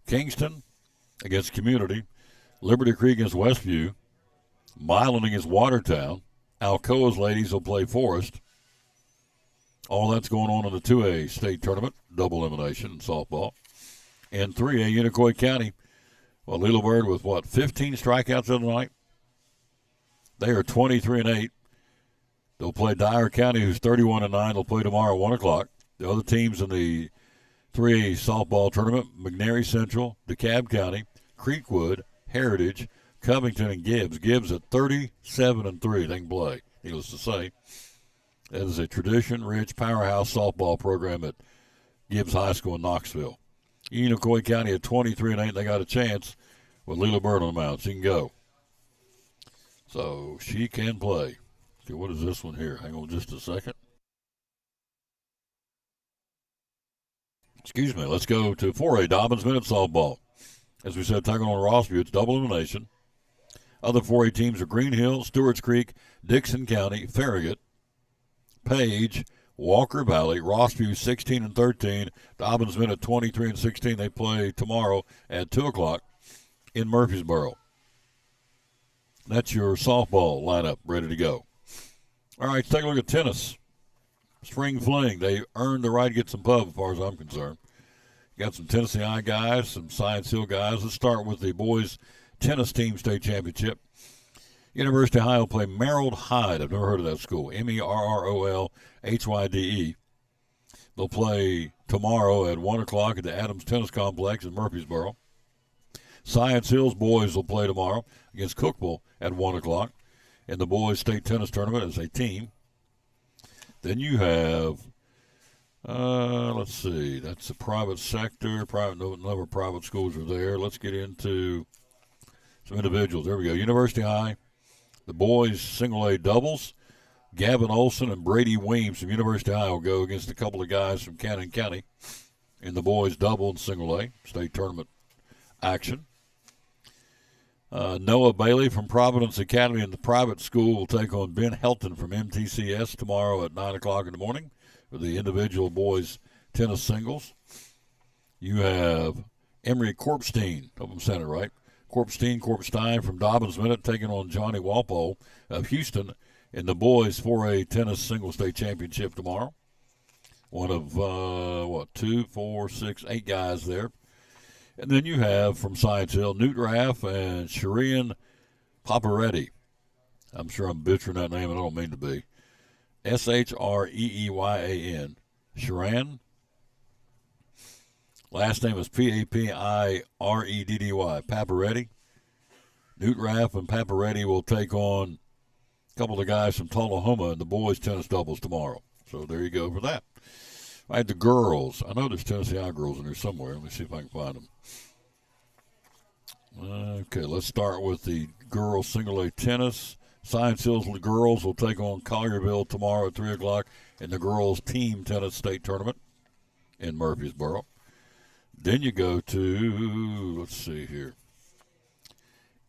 Kingston against Community, Liberty Creek against Westview, Milan against Watertown, Alcoa's ladies will play Forest. All that's going on in the 2A state tournament, double elimination in softball. And 3A, Unicoi County, Lila Bird with 15 strikeouts the other night? They are 23-8. They'll play Dyer County, who's 31-9. They'll play tomorrow at 1 o'clock. The other teams in the 3A softball tournament, McNairy Central, DeKalb County, Creekwood, Heritage, Covington, and Gibbs. Gibbs at 37-3. They can play, needless to say. That is a tradition-rich powerhouse softball program at Gibbs High School in Knoxville. Unicoi County at 23-8. They got a chance with Lila Bird on the mound. She can go. So she can play. Okay, what is this one here? Hang on just a second. Excuse me. Let's go to 4A, Dobbins Minute Softball. As we said, taking on Rossview, it's double elimination. Other 4A teams are Green Hill, Stewart's Creek, Dixon County, Farragut, Page, Walker Valley, Rossview 16-13, Dobbins Minute 23-16. They play tomorrow at 2 o'clock in Murfreesboro. That's your softball lineup ready to go. All right, let's take a look at tennis. Spring Fling, they earned the right to get some pub as far as I'm concerned. Got some Tennessee High guys, some Science Hill guys. Let's start with the boys tennis team state championship. University of Ohio will play Merrill Hyde. I've never heard of that school. Merrolhyde. They'll play tomorrow at 1 o'clock at the Adams Tennis Complex in Murfreesboro. Science Hill's boys will play tomorrow against Cookville at 1 o'clock in the boys state tennis tournament as a team. Then you have, that's the private sector. Number of private schools are there. Let's get into some individuals. There we go. University High, the boys single A doubles. Gavin Olson and Brady Weems from University High will go against a couple of guys from Cannon County in the boys double and single A state tournament action. Noah Bailey from Providence Academy in the private school will take on Ben Helton from MTCS tomorrow at 9 o'clock in the morning for the individual boys tennis singles. You have Emery Korpstein, hope I'm saying it right, Korpstein from Dobbins Minute taking on Johnny Walpole of Houston in the boys 4A tennis single state championship tomorrow. One of, 8 guys there. And then you have from Science Hill, Newt Raff and Shireen Paparetti. I'm sure I'm butchering that name, and I don't mean to be. Shreeyan. Shiran. Last name is Papireddy. Paparetti. Newt Raff and Paparetti will take on a couple of guys from Tullahoma in the boys tennis doubles tomorrow. So there you go for that. All right, the girls. I know there's Tennessee High girls in there somewhere. Let me see if I can find them. Okay, let's start with the girls single A tennis. Science Hills girls will take on Collierville tomorrow at 3 o'clock in the girls team tennis state tournament in Murfreesboro. Then you go to, let's see here,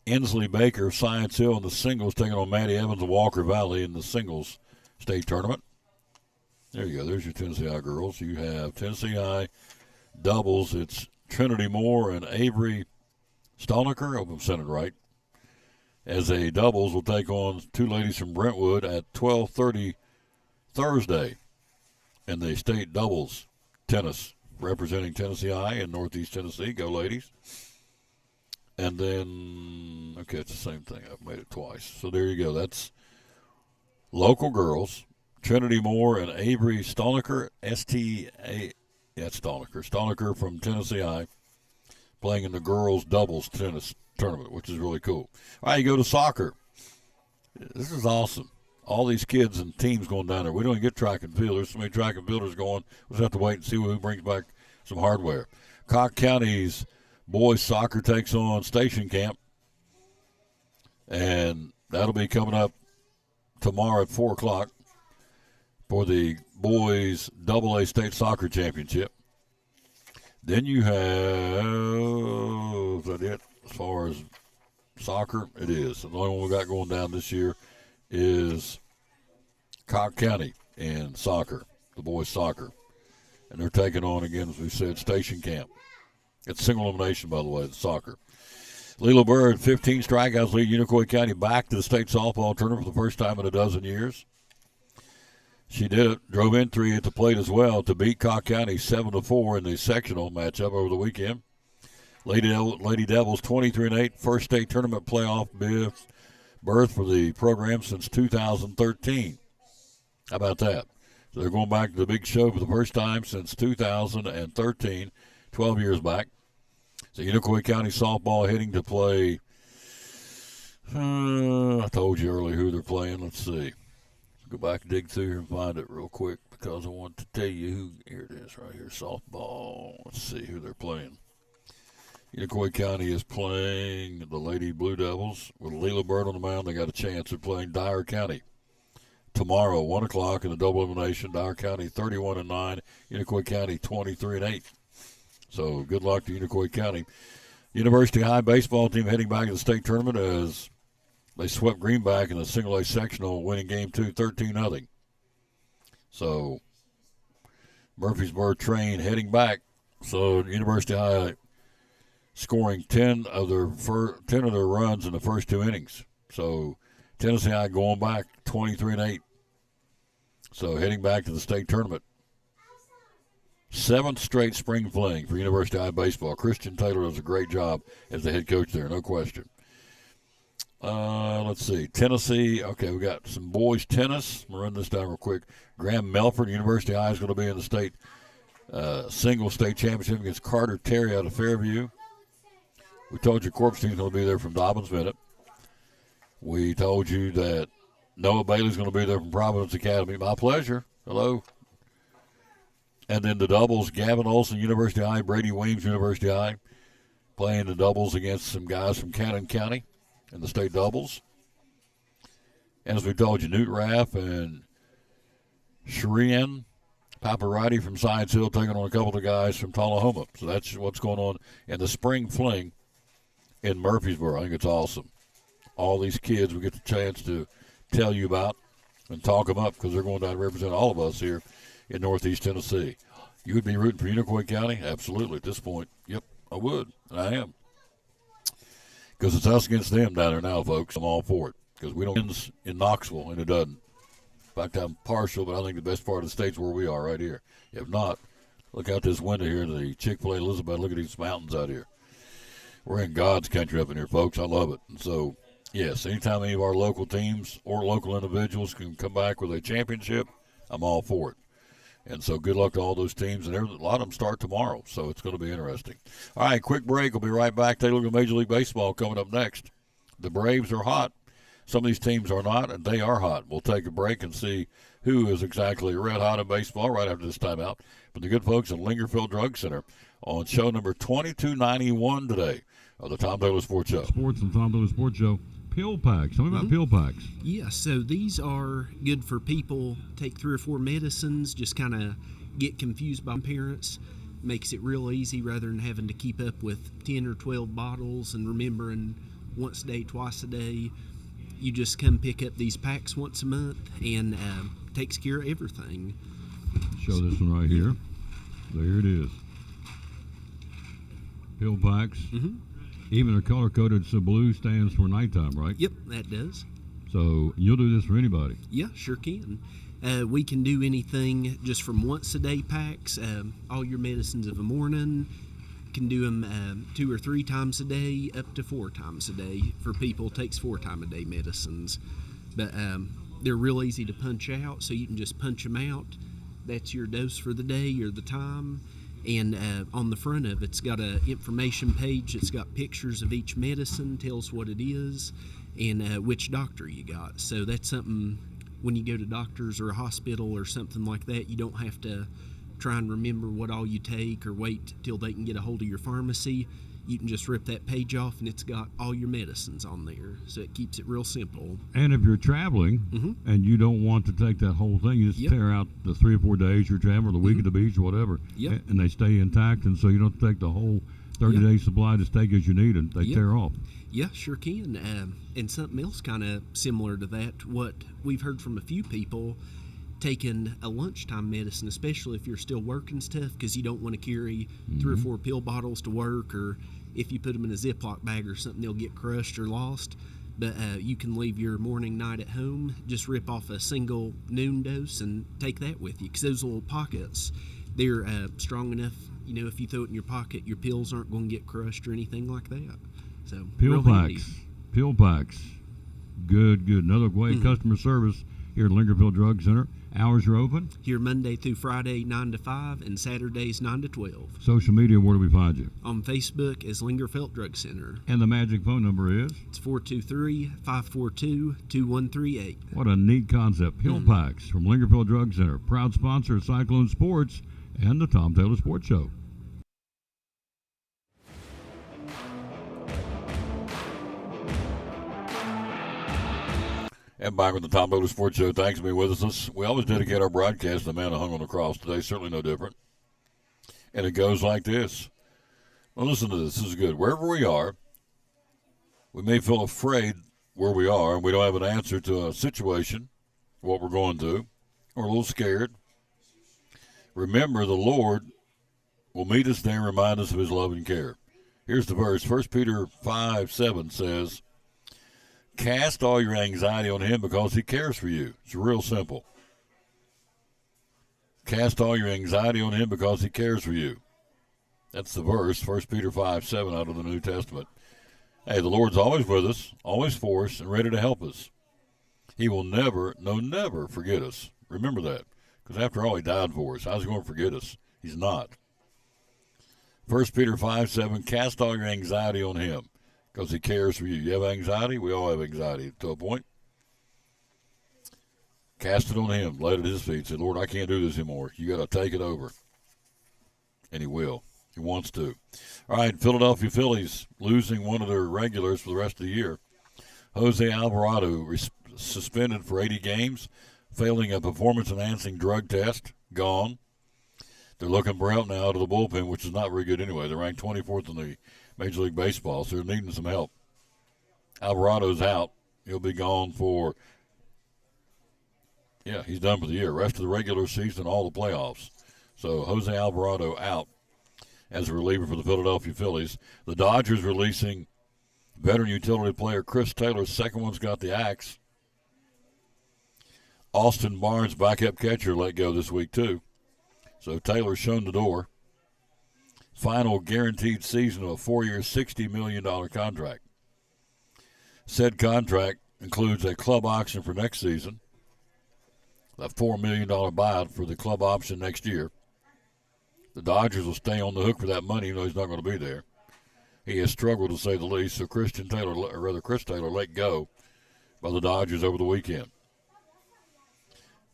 Inslee Baker, Science Hill in the singles taking on Maddie Evans of Walker Valley in the singles state tournament. There you go. There's your Tennessee High girls. You have Tennessee High doubles. It's Trinity Moore and Avery Stolniker. I hope I'm saying it right. As a doubles, will take on two ladies from Brentwood at 12:30 Thursday in the state doubles tennis representing Tennessee High in Northeast Tennessee. Go ladies. And then, okay, it's the same thing. I've made it twice. So there you go. That's local girls. Trinity Moore and Avery Stolniker, Stolniker from Tennessee High, playing in the girls' doubles tennis tournament, which is really cool. All right, you go to soccer. This is awesome. All these kids and teams going down there. We don't even get track and field. There's so many track and fielders going. We'll just have to wait and see who brings back some hardware. Cock County's boys soccer takes on Station Camp, and that'll be coming up tomorrow at 4 o'clock. for the boys AA state soccer championship. Then you have, is that it as far as soccer? It is. The only one we got going down this year is Cobb County in soccer, the boys soccer. And they're taking on, again, as we said, Station Camp. It's single elimination, by the way, the soccer. Leela Bird, 15 strikeouts, lead Unicoi County back to the state softball tournament for the first time in a dozen years. She did it, drove in 3 at the plate as well to beat Cobb County 7-4 in the sectional matchup over the weekend. Lady Devils 23-8, first state tournament playoff berth for the program since 2013. How about that? So they're going back to the big show for the first time since 2013, 12 years back. So Unicoi County softball heading to play, I told you earlier who they're playing. Let's see. Go back and dig through here and find it real quick because I want to tell you who. Here it is right here, softball. Let's see who they're playing. Unicoi County is playing the Lady Blue Devils with Leela Bird on the mound. They got a chance of playing Dyer County tomorrow, 1 o'clock in the double elimination. Dyer County 31-9, Unicoi County 23-8. So good luck to Unicoi County. University High baseball team heading back to the state tournament as they swept Greenback in the single A sectional, winning game 2, 13-0. So Murfreesboro train heading back. So University High scoring 10 of their runs in the first 2 innings. So Tennessee High going back 23-8. So heading back to the state tournament. 7th straight spring fling for University High baseball. Christian Taylor does a great job as the head coach there, no question. Let's see. Tennessee, okay, we got some boys tennis. I'm going to run this down real quick. Graham Melford, University High, is going to be in the state single state championship against Carter Terry out of Fairview. We told you Corpus team's going to be there from Dobbins Minute. We told you that Noah Bailey's going to be there from Providence Academy. My pleasure. Hello. And then the doubles, Gavin Olson, University High, Brady Weems, University High, playing the doubles against some guys from Cannon County in the state doubles. And as we told you, Newt Raff and Shreyan Paparotti from Science Hill taking on a couple of guys from Tullahoma. So that's what's going on in the spring fling in Murfreesboro. I think it's awesome. All these kids we get the chance to tell you about and talk them up because they're going down to represent all of us here in Northeast Tennessee. You would be rooting for Unicoi County? Absolutely, at this point. Yep, I would, and I am. Because it's us against them down there now, folks. I'm all for it. Because we don't end in Knoxville, and it doesn't. In fact, I'm partial, but I think the best part of the state's where we are right here. If not, look out this window here, the Chick-fil-A Elizabeth. Look at these mountains out here. We're in God's country up in here, folks. I love it. And so, yes, anytime any of our local teams or local individuals can come back with a championship, I'm all for it. And so good luck to all those teams. And a lot of them start tomorrow, so it's going to be interesting. All right, quick break. We'll be right back. Take a look at Major League Baseball coming up next. The Braves are hot. Some of these teams are not, and they are hot. We'll take a break and see who is exactly red hot in baseball right after this timeout. But the good folks at Lingerfield Drug Center on show number 2291 today of the Tom Taylor Sports Show. Sports and Tom Taylor Sports Show. Pill packs. Tell me about pill packs. Yeah, so these are good for people take 3 or 4 medicines, just kind of get confused by parents. Makes it real easy rather than having to keep up with 10 or 12 bottles and remembering once a day, twice a day. You just come pick up these packs once a month and takes care of everything. Show this one right here. There it is. Pill packs. Mm-hmm. Even they're color-coded, so blue stands for nighttime, right? Yep, that does. So you'll do this for anybody? Yeah, sure can. We can do anything just from once-a-day packs, all your medicines of the morning. Can do them 2 or 3 times a day, up to 4 times a day. For people, it takes 4-time-a-day medicines. But they're real easy to punch out, so you can just punch them out. That's your dose for the day or the time. And on the front of it's got an information page. It's got pictures of each medicine, tells what it is, and which doctor you got. So that's something when you go to doctors or a hospital or something like that, you don't have to try and remember what all you take or wait till they can get a hold of your pharmacy. you can just rip that page off and it's got all your medicines on there. So it keeps it real simple. And if you're traveling and you don't want to take that whole thing, you just tear out the 3 or 4 days you're traveling, or the week at the beach or whatever, and they stay intact, and so you don't take the whole 30-day supply to steak as you need, and they tear off. Yeah, sure can. And something else kind of similar to that, what we've heard from a few people, taking a lunchtime medicine, especially if you're still working stuff, because you don't want to carry 3 or 4 pill bottles to work, or if you put them in a Ziploc bag or something, they'll get crushed or lost. But you can leave your morning, night at home, just rip off a single noon dose and take that with you, because those little pockets, they're strong enough, you know, if you throw it in your pocket, your pills aren't going to get crushed or anything like that. So Pill packs. Good. Another great customer service here at Lingerfield Drug Center. Hours are open? Here Monday through Friday, 9 to 5, and Saturdays, 9 to 12. Social media, where do we find you? On Facebook as Lingerfeld Drug Center. And the magic phone number is? It's 423-542-2138. What a neat concept. Pill packs from Lingerfield Drug Center. Proud sponsor of Cyclone Sports and the Tom Taylor Sports Show. And back with the Tom Taylor Sports Show. Thanks for being with us. We always dedicate our broadcast to the man who hung on the cross. Today, certainly no different. And it goes like this. Well, listen to this. This is good. Wherever we are, we may feel afraid where we are, and we don't have an answer to a situation, what we're going through, or a little scared. Remember, the Lord will meet us there and remind us of his love and care. Here's the verse. 1 Peter 5:7 says, cast all your anxiety on him because he cares for you. It's real simple. Cast all your anxiety on him because he cares for you. That's the verse, 1 Peter 5:7 out of the New Testament. Hey, the Lord's always with us, always for us, and ready to help us. He will never forget us. Remember that. Because after all, he died for us. How's he going to forget us? He's not. 1 Peter 5:7, cast all your anxiety on him because he cares for you. You have anxiety? We all have anxiety to a point. Cast it on him. Lay it at his feet. Say, Lord, I can't do this anymore. You got to take it over. And he will. He wants to. All right, Philadelphia Phillies losing one of their regulars for the rest of the year. Jose Alvarado suspended for 80 games, failing a performance-enhancing drug test. Gone. They're looking for help now to the bullpen, which is not very good anyway. They're ranked 24th in the Major League Baseball, so they're needing some help. Alvarado's out. He'll be gone for, he's done for the year. Rest of the regular season, all the playoffs. So Jose Alvarado out as a reliever for the Philadelphia Phillies. The Dodgers releasing veteran utility player Chris Taylor. Second one's got the axe. Austin Barnes, backup catcher, let go this week too. So Taylor's shown the door. Final guaranteed season of a 4-year, $60 million contract. Said contract includes a club option for next season, a $4 million buyout for the club option next year. The Dodgers will stay on the hook for that money, even though he's not going to be there. He has struggled, to say the least, so Chris Taylor let go by the Dodgers over the weekend.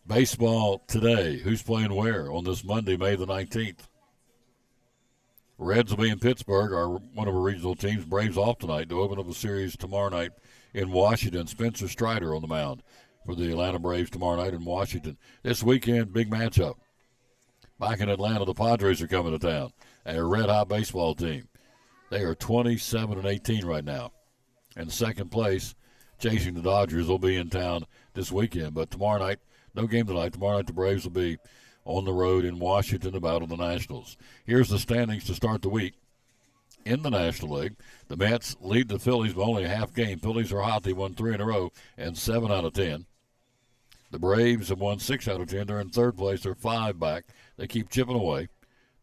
Baseball today. Who's playing where on this Monday, May the 19th? Reds will be in Pittsburgh, one of our regional teams. Braves off tonight to open up a series tomorrow night in Washington. Spencer Strider on the mound for the Atlanta Braves tomorrow night in Washington. This weekend, big matchup. Back in Atlanta, the Padres are coming to town. A red-hot baseball team. They are 27-18 right now. And second place, chasing the Dodgers, will be in town this weekend. But tomorrow night, no game tonight. Tomorrow night, the Braves will be on the road in Washington to battle the Nationals. Here's the standings to start the week. In the National League, the Mets lead the Phillies by only a half game. Phillies are hot. They won 3 in a row and 7 out of 10. The Braves have won 6 out of 10. They're in third place. They're 5 back. They keep chipping away.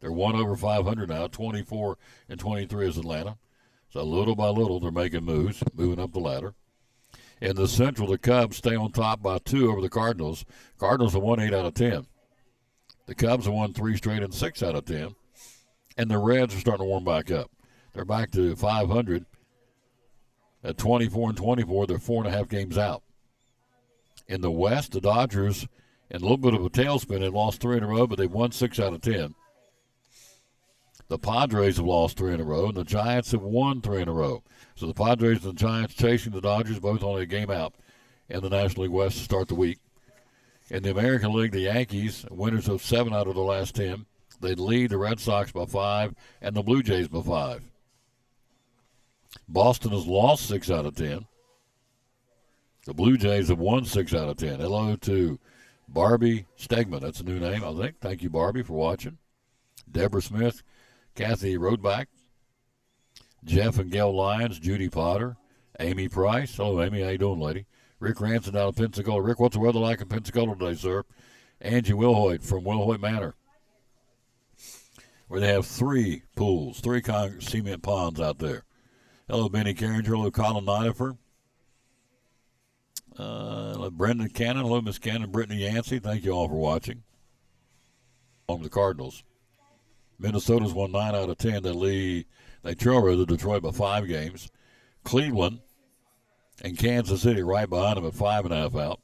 They're 1 over 500 now. 24-23 is Atlanta. So little by little, they're making moves, moving up the ladder. In the Central, the Cubs stay on top by 2 over the Cardinals. Cardinals have won 8 out of 10. The Cubs have won 3 straight and 6 out of 10. And the Reds are starting to warm back up. They're back to 500 at 24-24. They're 4.5 games out. In the West, the Dodgers, in a little bit of a tailspin, have lost 3 in a row, but they've won 6 out of 10. The Padres have lost 3 in a row, and the Giants have won 3 in a row. So the Padres and the Giants chasing the Dodgers, both only a game out in the National League West to start the week. In the American League, the Yankees, winners of 7 out of the last 10. They lead the Red Sox by 5 and the Blue Jays by 5. Boston has lost 6 out of 10. The Blue Jays have won 6 out of 10. Hello to Barbie Stegman. That's a new name, I think. Thank you, Barbie, for watching. Deborah Smith, Kathy Roadback, Jeff and Gail Lyons, Judy Potter, Amy Price. Hello, Amy. How you doing, lady? Rick Ranson out of Pensacola. Rick, what's the weather like in Pensacola today, sir? Angie Wilhoit from Wilhoit Manor, where they have 3 pools, 3 cement ponds out there. Hello, Benny Carringer. Hello, Colin Nidifer. Brendan Cannon. Hello, Miss Cannon. Brittany Yancey. Thank you all for watching. Along with the Cardinals. Minnesota's won 9 out of 10. They trail Detroit by 5 games. Cleveland and Kansas City right behind them at 5.5 out.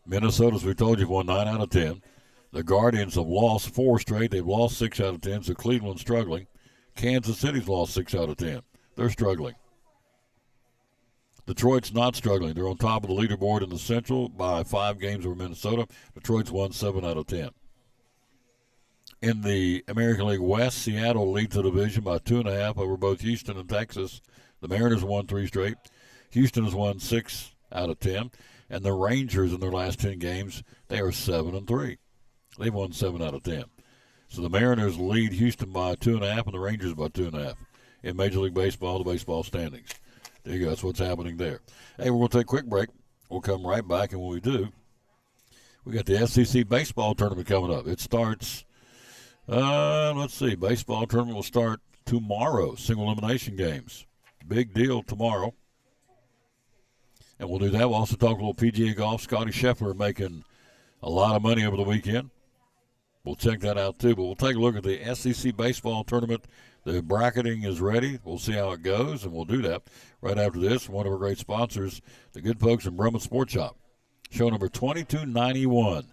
Minnesota, as we told you, won 9 out of 10. The Guardians have lost 4 straight. They've lost 6 out of 10, so Cleveland's struggling. Kansas City's lost 6 out of 10. They're struggling. Detroit's not struggling. They're on top of the leaderboard in the Central by 5 games over Minnesota. Detroit's won 7 out of 10. In the American League West, Seattle leads the division by 2.5 over both Houston and Texas. The Mariners won 3 straight. Houston has won 6 out of 10. And the Rangers in their last 10 games, they are 7-3. They've won 7 out of 10. So the Mariners lead Houston by 2.5 and the Rangers by 2.5 in Major League Baseball, the baseball standings. There you go. That's what's happening there. Hey, we're going to take a quick break. We'll come right back, and when we do, we got the SEC baseball tournament coming up. It starts, let's see, baseball tournament will start tomorrow, single elimination games. Big deal tomorrow. And we'll do that. We'll also talk a little PGA golf. Scotty Scheffler making a lot of money over the weekend. We'll check that out, too. But we'll take a look at the SEC baseball tournament. The bracketing is ready. We'll see how it goes, and we'll do that right after this. One of our great sponsors, the good folks in Brumman Sports Shop. Show number 2291.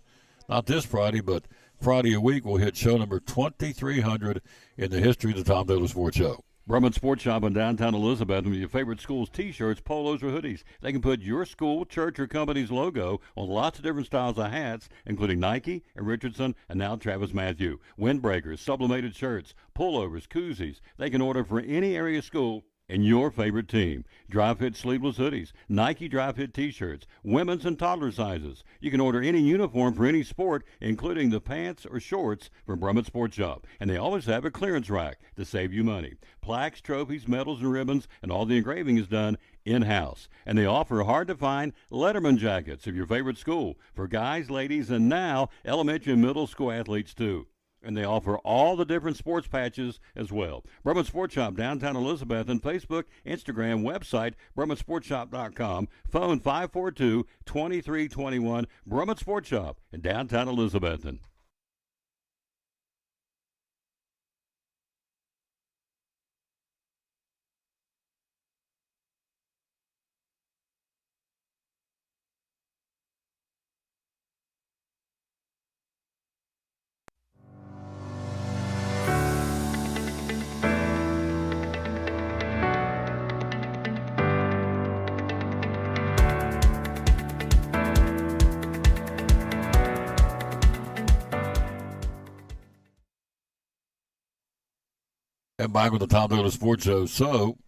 Not this Friday, but Friday a week, we'll hit show number 2300 in the history of the Tom Taylor Sports Show. Brumman Sports Shop in downtown Elizabeth with your favorite school's T-shirts, polos, or hoodies. They can put your school, church, or company's logo on lots of different styles of hats, including Nike and Richardson and now Travis Matthew. Windbreakers, sublimated shirts, pullovers, koozies. They can order for any area school and your favorite team. Dry-fit sleeveless hoodies, Nike dry-fit T-shirts, women's and toddler sizes. You can order any uniform for any sport, including the pants or shorts from Brumman Sports Shop. And they always have a clearance rack to save you money. Plaques, trophies, medals, and ribbons, and all the engraving is done in-house. And they offer hard-to-find Letterman jackets of your favorite school for guys, ladies, and now elementary and middle school athletes too. And they offer all the different sports patches as well. Brumman Sports Shop, downtown Elizabeth, and Facebook, Instagram, website, BrummanSportsShop.com, phone 542-2321, Brumman Sports Shop in downtown Elizabethton. And back with the Tom Taylor Sports Show. So,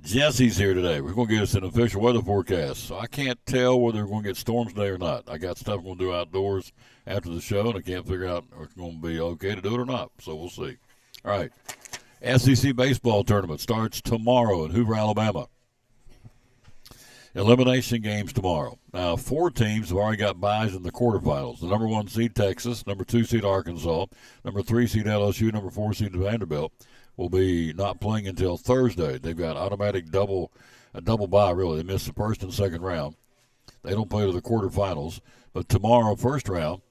Jesse's here today. We're going to get us an official weather forecast. So I can't tell whether we're going to get storms today or not. I got stuff I'm going to do outdoors after the show, and I can't figure out if it's going to be okay to do it or not. So we'll see. All right. SEC baseball tournament starts tomorrow in Hoover, Alabama. Elimination games tomorrow. Now, 4 teams have already got byes in the quarterfinals. The number 1 seed, Texas, number 2 seed, Arkansas, number 3 seed, LSU, number 4 seed, Vanderbilt will be not playing until Thursday. They've got automatic a double bye, really. They missed the first and second round. They don't play to the quarterfinals. But tomorrow, first round,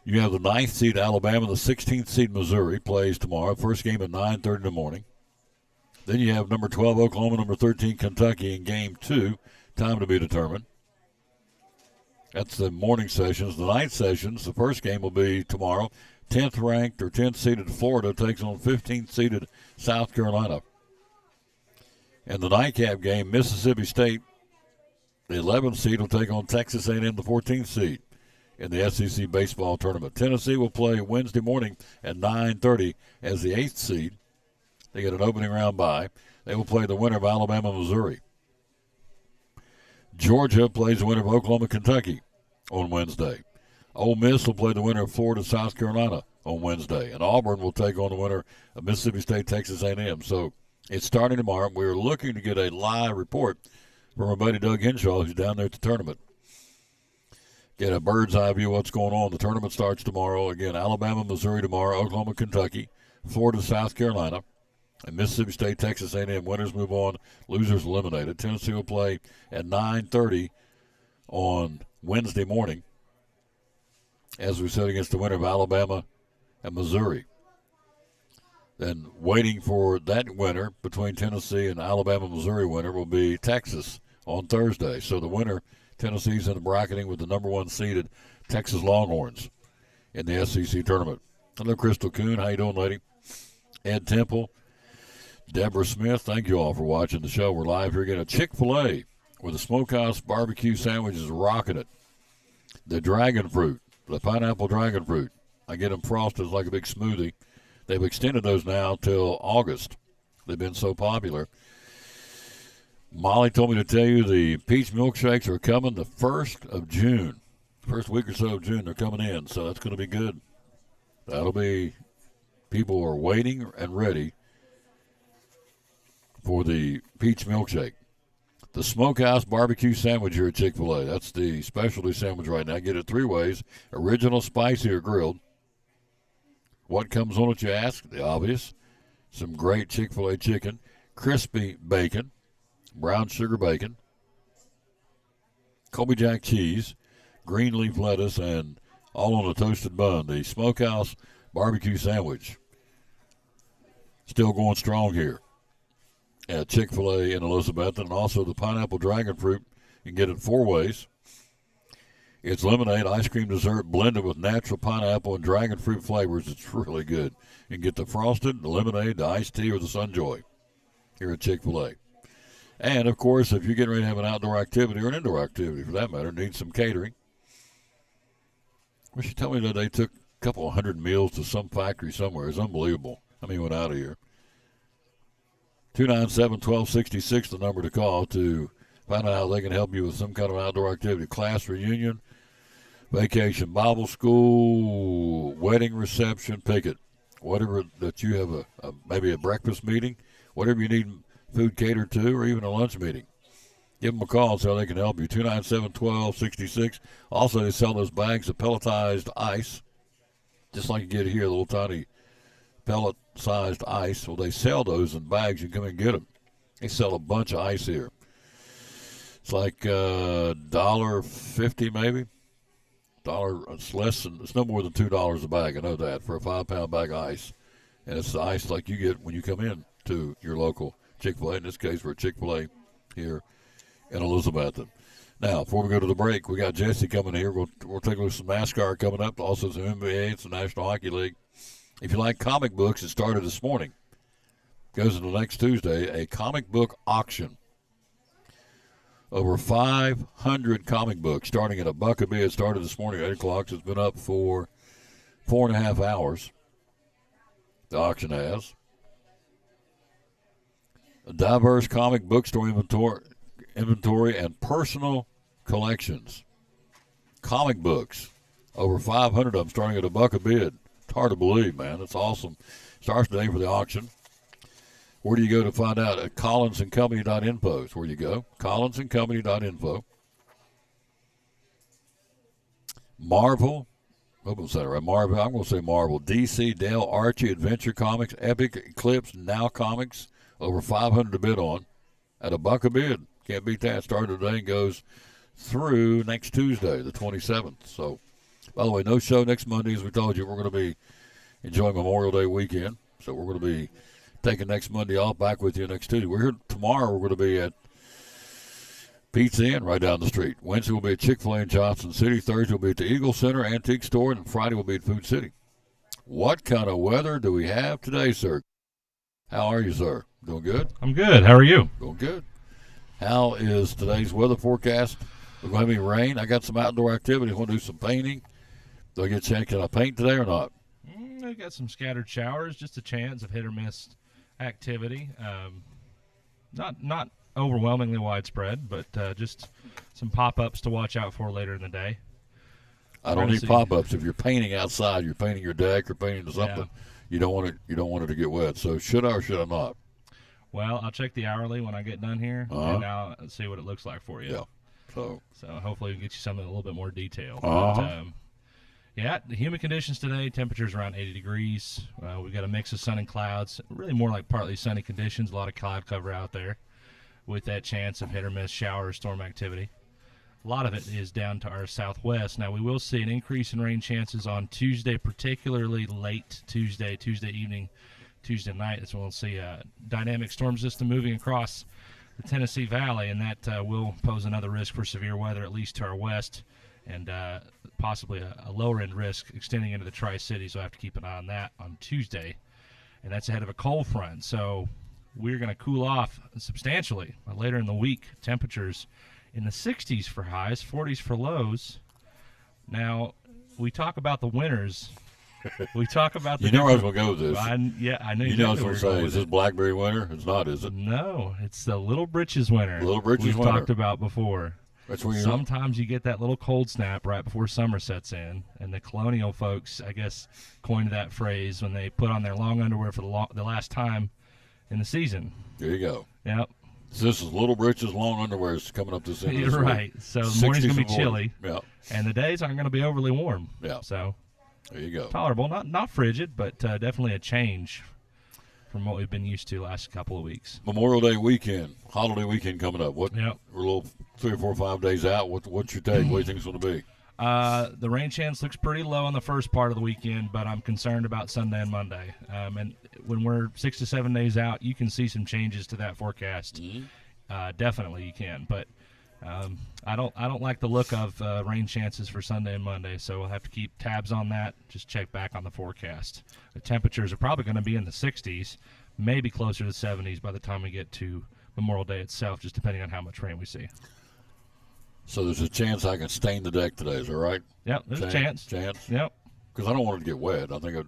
you have the 9th seed, Alabama, the 16th seed, Missouri, plays tomorrow. First game at 9:30 in the morning. Then you have number 12, Oklahoma, number 13, Kentucky in game 2. Time to be determined. That's the morning sessions. The night sessions, the first game will be tomorrow. 10th ranked or 10th seeded Florida takes on 15th seeded South Carolina. And the nightcap game, Mississippi State, the 11th seed, will take on Texas A&M, the 14th seed, in the SEC baseball tournament. Tennessee will play Wednesday morning at 9:30 as the 8th seed. They get an opening round bye. They will play the winner of Alabama, Missouri. Georgia plays the winner of Oklahoma, Kentucky on Wednesday. Ole Miss will play the winner of Florida, South Carolina on Wednesday. And Auburn will take on the winner of Mississippi State, Texas A&M. So it's starting tomorrow. We're looking to get a live report from our buddy Doug Henshaw, who's down there at the tournament. Get a bird's eye view of what's going on. The tournament starts tomorrow. Again, Alabama, Missouri tomorrow, Oklahoma, Kentucky, Florida, South Carolina, and Mississippi State, Texas A&M. Winners move on, losers eliminated. Tennessee will play at 9:30 on Wednesday morning, as we said, against the winner of Alabama and Missouri. Then waiting for that winner between Tennessee and Alabama, Missouri winner will be Texas on Thursday. So the winner, Tennessee's in the bracketing with the number 1 seeded Texas Longhorns in the SEC tournament. Hello, Crystal Kuhn. How you doing, lady? Ed Temple, Deborah Smith, thank you all for watching the show. We're live here again at Chick-fil-A where the Smokehouse barbecue sandwich is rocking it. The dragon fruit, the pineapple dragon fruit, I get them frosted like a big smoothie. They've extended those now till August. They've been so popular. Molly told me to tell you the peach milkshakes are coming the 1st of June. First week or so of June, they're coming in, so that's going to be good. That'll be, people are waiting and ready for the peach milkshake. The Smokehouse barbecue sandwich here at Chick-fil-A. That's the specialty sandwich right now. Get it 3 ways. Original, spicy, or grilled. What comes on it, you ask? The obvious. Some great Chick-fil-A chicken. Crispy bacon. Brown sugar bacon. Colby Jack cheese. Green leaf lettuce. And all on a toasted bun. The Smokehouse barbecue sandwich. Still going strong here at Chick-fil-A in Elizabeth. And also the pineapple dragon fruit. You can get it 4 ways. It's lemonade, ice cream dessert blended with natural pineapple and dragon fruit flavors. It's really good. You can get the frosted, the lemonade, the iced tea, or the Sunjoy here at Chick-fil-A. And, of course, if you're getting ready to have an outdoor activity or an indoor activity, for that matter, need some catering. Well, she told me that they took a couple of 100 meals to some factory somewhere. It's unbelievable. I mean, went out of here. 297-1266, the number to call to find out how they can help you with some kind of outdoor activity. Class reunion, vacation, Bible school, wedding reception, pick it. Whatever that you have, maybe a breakfast meeting, whatever you need food catered to, or even a lunch meeting. Give them a call and see how they can help you. 297-1266. Also, they sell those bags of pelletized ice, just like you get here, little tiny pellet-sized ice. Well, they sell those in bags. You can come and get them. They sell a bunch of ice here. It's like $1.50 maybe. It's no more than $2 a bag. I know that for a 5-pound bag of ice, and it's the ice like you get when you come in to your local Chick-fil-A. In this case, we're Chick-fil-A here in Elizabethton. Now, before we go to the break, we got Jesse coming here. We'll take a look at some NASCAR coming up. Also, some NBA. It's the National Hockey League. If you like comic books, it started this morning. Goes into next Tuesday. A comic book auction. Over 500 comic books starting at $1 a bid. It started this morning at 8 o'clock. So it's been up for 4.5 hours. The auction has. A diverse comic bookstore inventory and personal collections. Comic books. Over 500 of them starting at $1 a bid. It's hard to believe, man. It's awesome. Starts today for the auction. Where do you go to find out? At collinsandcompany.info is where you go. collinsandcompany.info. Marvel. I hope I'm saying it right. Marvel. I'm going to say Marvel. DC, Dale, Archie, Adventure Comics, Epic, Eclipse, Now Comics. Over 500 to bid on at $1 a bid. Can't beat that. Started today and goes through next Tuesday, the 27th. So, by the way, no show next Monday. As we told you, we're going to be enjoying Memorial Day weekend. So we're going to be taking next Monday off, back with you next Tuesday. We're here tomorrow. We're going to be at Pete's Inn right down the street. Wednesday will be at Chick-fil-A in Johnson City. Thursday will be at the Eagle Center Antique Store. And Friday will be at Food City. What kind of weather do we have today, sir? How are you, sir? Doing good? I'm good. How are you? Doing good. How is today's weather forecast? We're going to have any rain. I got some outdoor activities. Want to do some painting. Do I get a chance? Can I paint today or not? I got some scattered showers, just a chance of hit or miss activity. Not overwhelmingly widespread, but just some pop-ups to watch out for later in the day. I don't need pop-ups. If you're painting outside, you're painting your deck or painting something. Yeah. You don't want it to get wet. So should I or should I not? Well, I'll check the hourly when I get done here, and I'll see what it looks like for you. Yeah. So hopefully we can get you something a little bit more detailed. Uh-huh. But, the humid conditions today, temperatures around 80 degrees. We've got a mix of sun and clouds, really more like partly sunny conditions, a lot of cloud cover out there with that chance of hit or miss shower or storm activity. A lot of it is down to our southwest. Now, we will see an increase in rain chances on Tuesday, particularly late Tuesday evening, Tuesday night. That's when we'll see a dynamic storm system moving across the Tennessee Valley, and that will pose another risk for severe weather, at least to our west, and possibly a lower-end risk extending into the Tri-Cities. We'll have to keep an eye on that on Tuesday, and that's ahead of a cold front. So we're going to cool off substantially later in the week. Temperatures in the 60s for highs, 40s for lows. Now, we talk about the winters. We talk about the you know where I was going to go with this. I knew you exactly know what I was going to say. with Is this it. Blackberry winter? It's not, is it? No, it's the Little Britches winter. Little Britches we've winter. talked about before. That's where Sometimes you get that little cold snap right before summer sets in, and the colonial folks, I guess, coined that phrase when they put on their long underwear for the last time in the season. There you go. Yep. So this is Little Britches long underwear is coming up this end. of this You're week. right. So the morning's going to be 60s and chilly, 40s. Yeah. and the days aren't going to be overly warm. Yeah. So There you go. tolerable, not frigid, but definitely a change from what we've been used to last couple of weeks. Memorial Day weekend, holiday weekend coming up. We're a little 3 or 4 or 5 days out. What's your take? What do you think it's going to be? The rain chance looks pretty low on the first part of the weekend, but I'm concerned about Sunday and Monday. And when we're 6 to 7 days out, you can see some changes to that forecast. Definitely you can, but I don't like the look of rain chances for Sunday and Monday, so we'll have to keep tabs on that. Just check back on the forecast. The temperatures are probably going to be in the 60s, maybe closer to 70s by the time we get to Memorial Day itself, just depending on how much rain we see. So there's a chance I can stain the deck today. Is that right? Yep, there's a chance. Yep. Because I don't want it to get wet. I think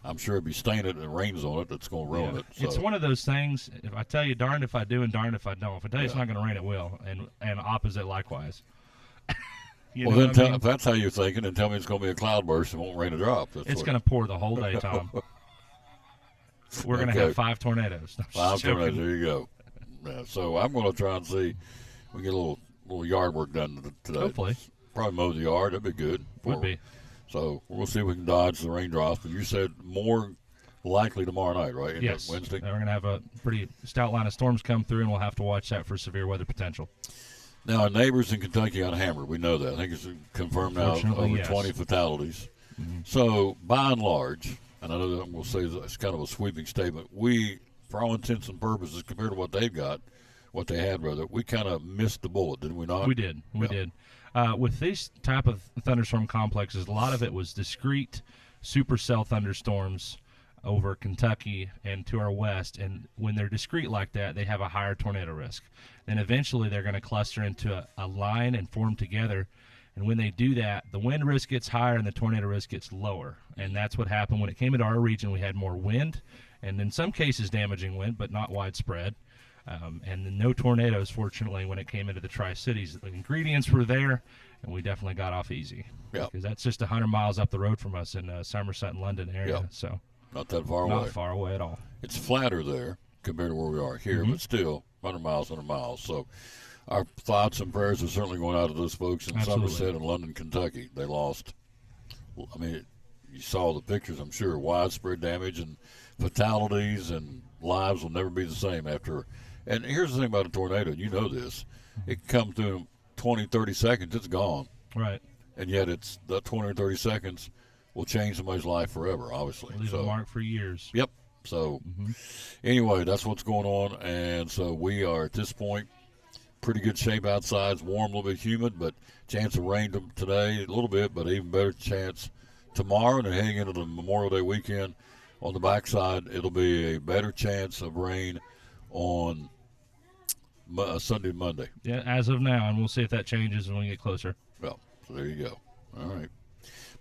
I'm sure it'd be stained it and it rains on it. It's going to ruin it. So. It's one of those things. If I tell you, darned if I do, and darned if I don't. If I tell you it's not going to rain, it will, and opposite likewise. Well, then if that's how you're thinking, then tell me it's going to be a cloudburst and won't rain a drop. It's going to pour the whole day, Tom. We're going to have 5 tornadoes. No, 5 tornadoes. There you go. Yeah, so I'm going to try and see if we get a little yard work done today. Hopefully. Probably mow the yard. That'd be good. Would be. So we'll see if we can dodge the raindrops. But you said more likely tomorrow night, right? Isn't Yes. that Wednesday? And we're going to have a pretty stout line of storms come through, and we'll have to watch that for severe weather potential. Now, our neighbors in Kentucky got hammered. We know that. I think it's confirmed now over Unfortunately, yes. 20 fatalities. So, by and large, and I know that we'll say it's kind of a sweeping statement, we, for all intents and purposes, compared to what they've got, what they had, rather, we kind of missed the bullet, didn't we not? We did. We did. With these type of thunderstorm complexes, a lot of it was discrete supercell thunderstorms over Kentucky and to our west, and when they're discrete like that, they have a higher tornado risk. Then eventually they're going to cluster into a line and form together, and when they do that, the wind risk gets higher and the tornado risk gets lower, and that's what happened when it came into our region. We had more wind, and in some cases damaging wind, but not widespread. And then no tornadoes, fortunately, when it came into the Tri-Cities. The ingredients were there, and we definitely got off easy. Yeah. Because that's just 100 miles up the road from us in Somerset and London area. Yeah. So not that far away. Not far away at all. It's flatter there compared to where we are here, but still 100 miles. So our thoughts and prayers are certainly going out to those folks in Somerset and London, Kentucky. They lost, I mean, you saw the pictures, I'm sure, widespread damage and fatalities, and lives will never be the same after. And here's the thing about a tornado. You know this. It can come through in 20, 30 seconds. It's gone. Right. And yet it's that 20 or 30 seconds will change somebody's life forever, obviously. Leave a mark for years. Yep. So anyway, that's what's going on. And so we are at this point, pretty good shape outside. It's warm, a little bit humid, but chance of rain today a little bit, but even better chance tomorrow. And heading into the Memorial Day weekend on the backside, it'll be a better chance of rain on Sunday and Monday. Yeah, as of now, and we'll see if that changes when we get closer. Well, so there you go. All right.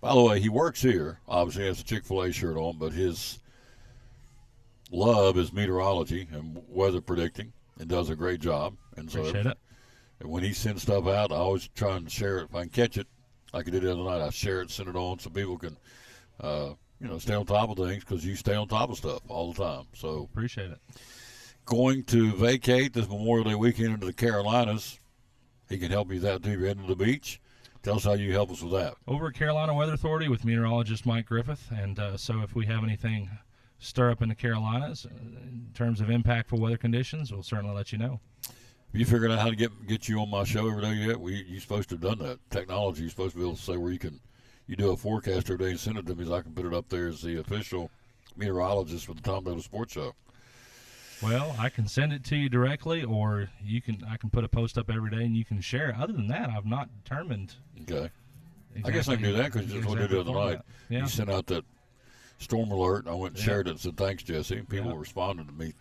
By the way, he works here. Obviously, he has a Chick-fil-A shirt on, but his love is meteorology and weather predicting, and does a great job. And so Appreciate it. And when he sends stuff out, I always try and share it. If I can catch it, like I did the other night, I share it, send it on so people can, stay on top of things, because you stay on top of stuff all the time. So Appreciate it. going to vacate this Memorial Day weekend into the Carolinas, he can help you with that too. If you're heading to the beach, tell us how you help us with that. Over at Carolina Weather Authority with meteorologist Mike Griffith. And so if we have anything stir up in the Carolinas in terms of impactful weather conditions, we'll certainly let you know. Have you figured out how to get you on my show every day yet? You're supposed to have done that. Technology, you're supposed to be able to say where you do a forecast every day and send it to me so I can put it up there as the official meteorologist for the Tom Taylor Sports Show. Well, I can send it to you directly, or I can put a post up every day and you can share it. Other than that, I've not determined. Okay. I guess I can do that because just what I did the other night. Yeah. You sent out that storm alert, and I went and shared it and said, thanks, Jesse. People responded to me.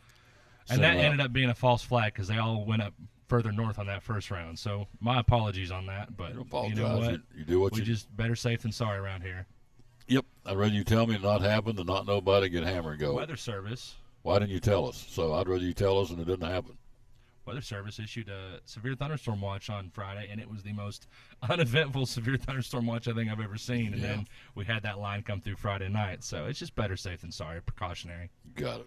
And that ended up being a false flag because they all went up further north on that first round. So my apologies on that. But you know what? You do what we just better safe than sorry around here. Yep. I'd rather you tell me it not happen than not know about it, get hammered and go. Weather Service. Why didn't you tell us? So I'd rather you tell us and it didn't happen. Weather Service issued a severe thunderstorm watch on Friday, and it was the most uneventful severe thunderstorm watch I think I've ever seen. And then we had that line come through Friday night. So it's just better safe than sorry, precautionary. Got it.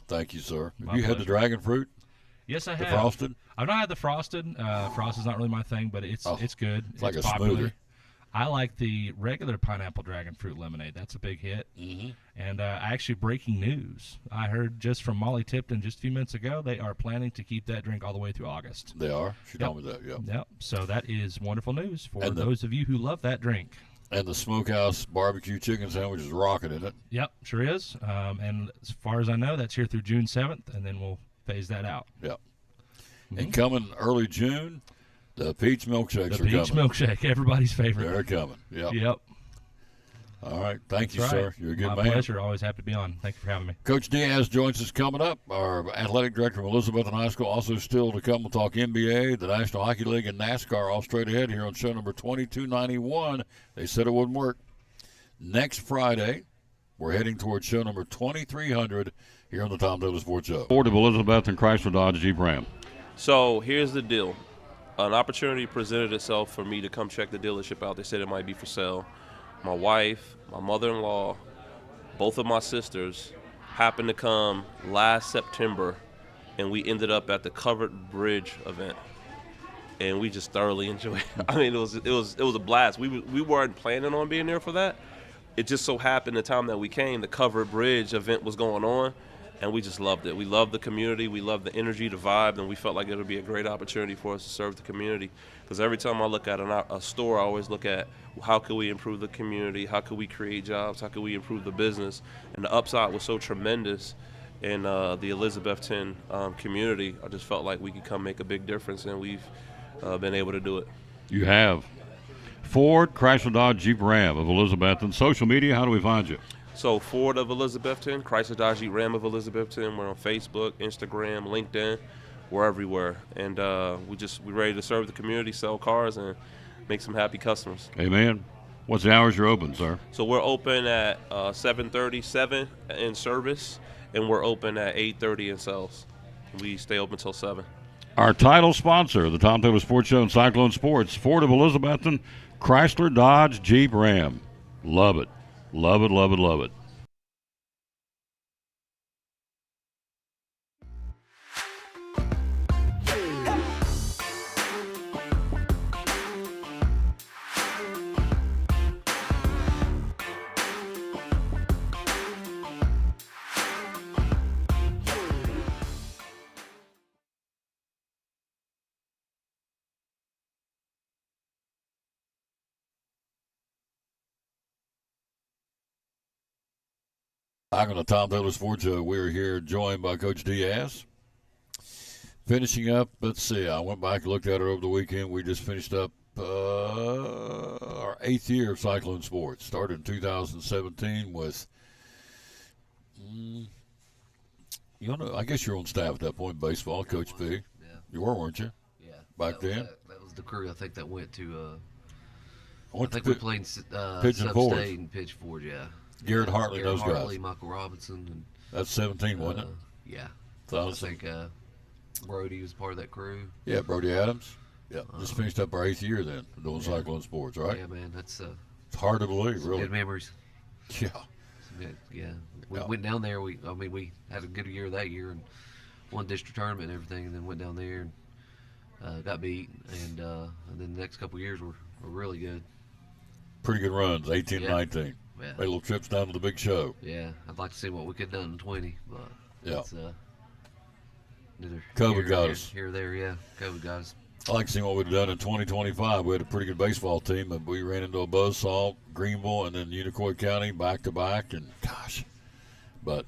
Thank you, sir. My Have you had the dragon fruit? Yes, I the have. Frosted? I've not had the frosted. Frosted's not really my thing, but it's good. It's like a popular. smoothie. I like the regular pineapple dragon fruit lemonade. That's a big hit. Mm-hmm. And actually, breaking news. I heard just from Molly Tipton just a few minutes ago, they are planning to keep that drink all the way through August. They are? She told me that, Yep. So that is wonderful news for those of you who love that drink. And the Smokehouse barbecue chicken sandwich is rocking, isn't it? Yep, sure is. And as far as I know, that's here through June 7th, and then we'll phase that out. Yep. And coming early June, the peach milkshakes The are peach coming. milkshake, everybody's favorite. They're coming. Yep. Yep. All right. Thank you, That's sir. right. You're a good My man. pleasure. Always happy to be on. Thank you for having me. Coach Diaz joins us coming up. Our athletic director from Elizabethton High School. Also still to come, we'll talk NBA, the National Hockey League, and NASCAR all straight ahead here on show number 2291. They said it wouldn't work. Next Friday, we're heading towards show number 2300 here on the Tom Taylor Sports Show. Ford of Elizabethton, Chrysler Dodge Jeep Ram. So here's the deal. An opportunity presented itself for me to come check the dealership out. They said it might be for sale. My wife, my mother-in-law, both of my sisters happened to come last September, and we ended up at the Covered Bridge event, and we just thoroughly enjoyed it. I mean, it was a blast. We weren't planning on being there for that. It just so happened the time that we came, the Covered Bridge event was going on, and we just loved it. We loved the community. We loved the energy, the vibe, and we felt like it would be a great opportunity for us to serve the community. Because every time I look at a store, I always look at how can we improve the community, how can we create jobs, how can we improve the business. And the upside was so tremendous in the Elizabethton community. I just felt like we could come make a big difference, and we've been able to do it. You have. Ford, Chrysler Dodge Jeep Ram of Elizabethton. Social media, how do we find you? So Ford of Elizabethton, Chrysler Dodge Jeep Ram of Elizabethton. We're on Facebook, Instagram, LinkedIn. We're everywhere. And we're ready to serve the community, sell cars, and make some happy customers. Amen. What's the hours you're open, sir? So we're open at 7:37 in service, and we're open at 8:30 in sales. We stay open till 7. Our title sponsor, the Tom Taylor Sports Show and Cyclone Sports, Ford of Elizabethton, Chrysler Dodge Jeep Ram. Love it. Love it, love it, love it. Back on the Tom Taylor Sports Show, we're here joined by Coach Diaz. finishing up, let's see, I went back and looked at it over the weekend. We just finished up our 8th year of Cyclone Sports. Started in 2017 with, I guess you're on staff at that point, baseball, Coach P. Yeah. You were, weren't you? Yeah. Back then? That was the crew, I think, that went to, I think we played Pigeon Forge. Sub-State and Pigeon Forge, yeah. Garrett Hartley, those Hartley, guys. Michael Robinson. And, That's 17, wasn't it? Yeah. So I think Brody was part of that crew. Yeah, Brody Adams. Yeah, just finished up our 8th year then doing Cyclone Sports, right? Yeah, man, that's it's hard to believe, really. Good memories. Yeah. Yeah. We went down there. We had a good year that year and won district tournament and everything, and then went down there and got beat, and then the next couple of years were really good. Pretty good runs, 18, 19. Yeah. Made little trips down to the big show. Yeah, I'd like to see what we could have done in 20, but it's, neither COVID got us. Here or there, yeah. COVID got us. I like to see what we'd have done in 2025. We had a pretty good baseball team, but we ran into a buzzsaw, Greenville, and then Unicoi County back-to-back, and gosh. But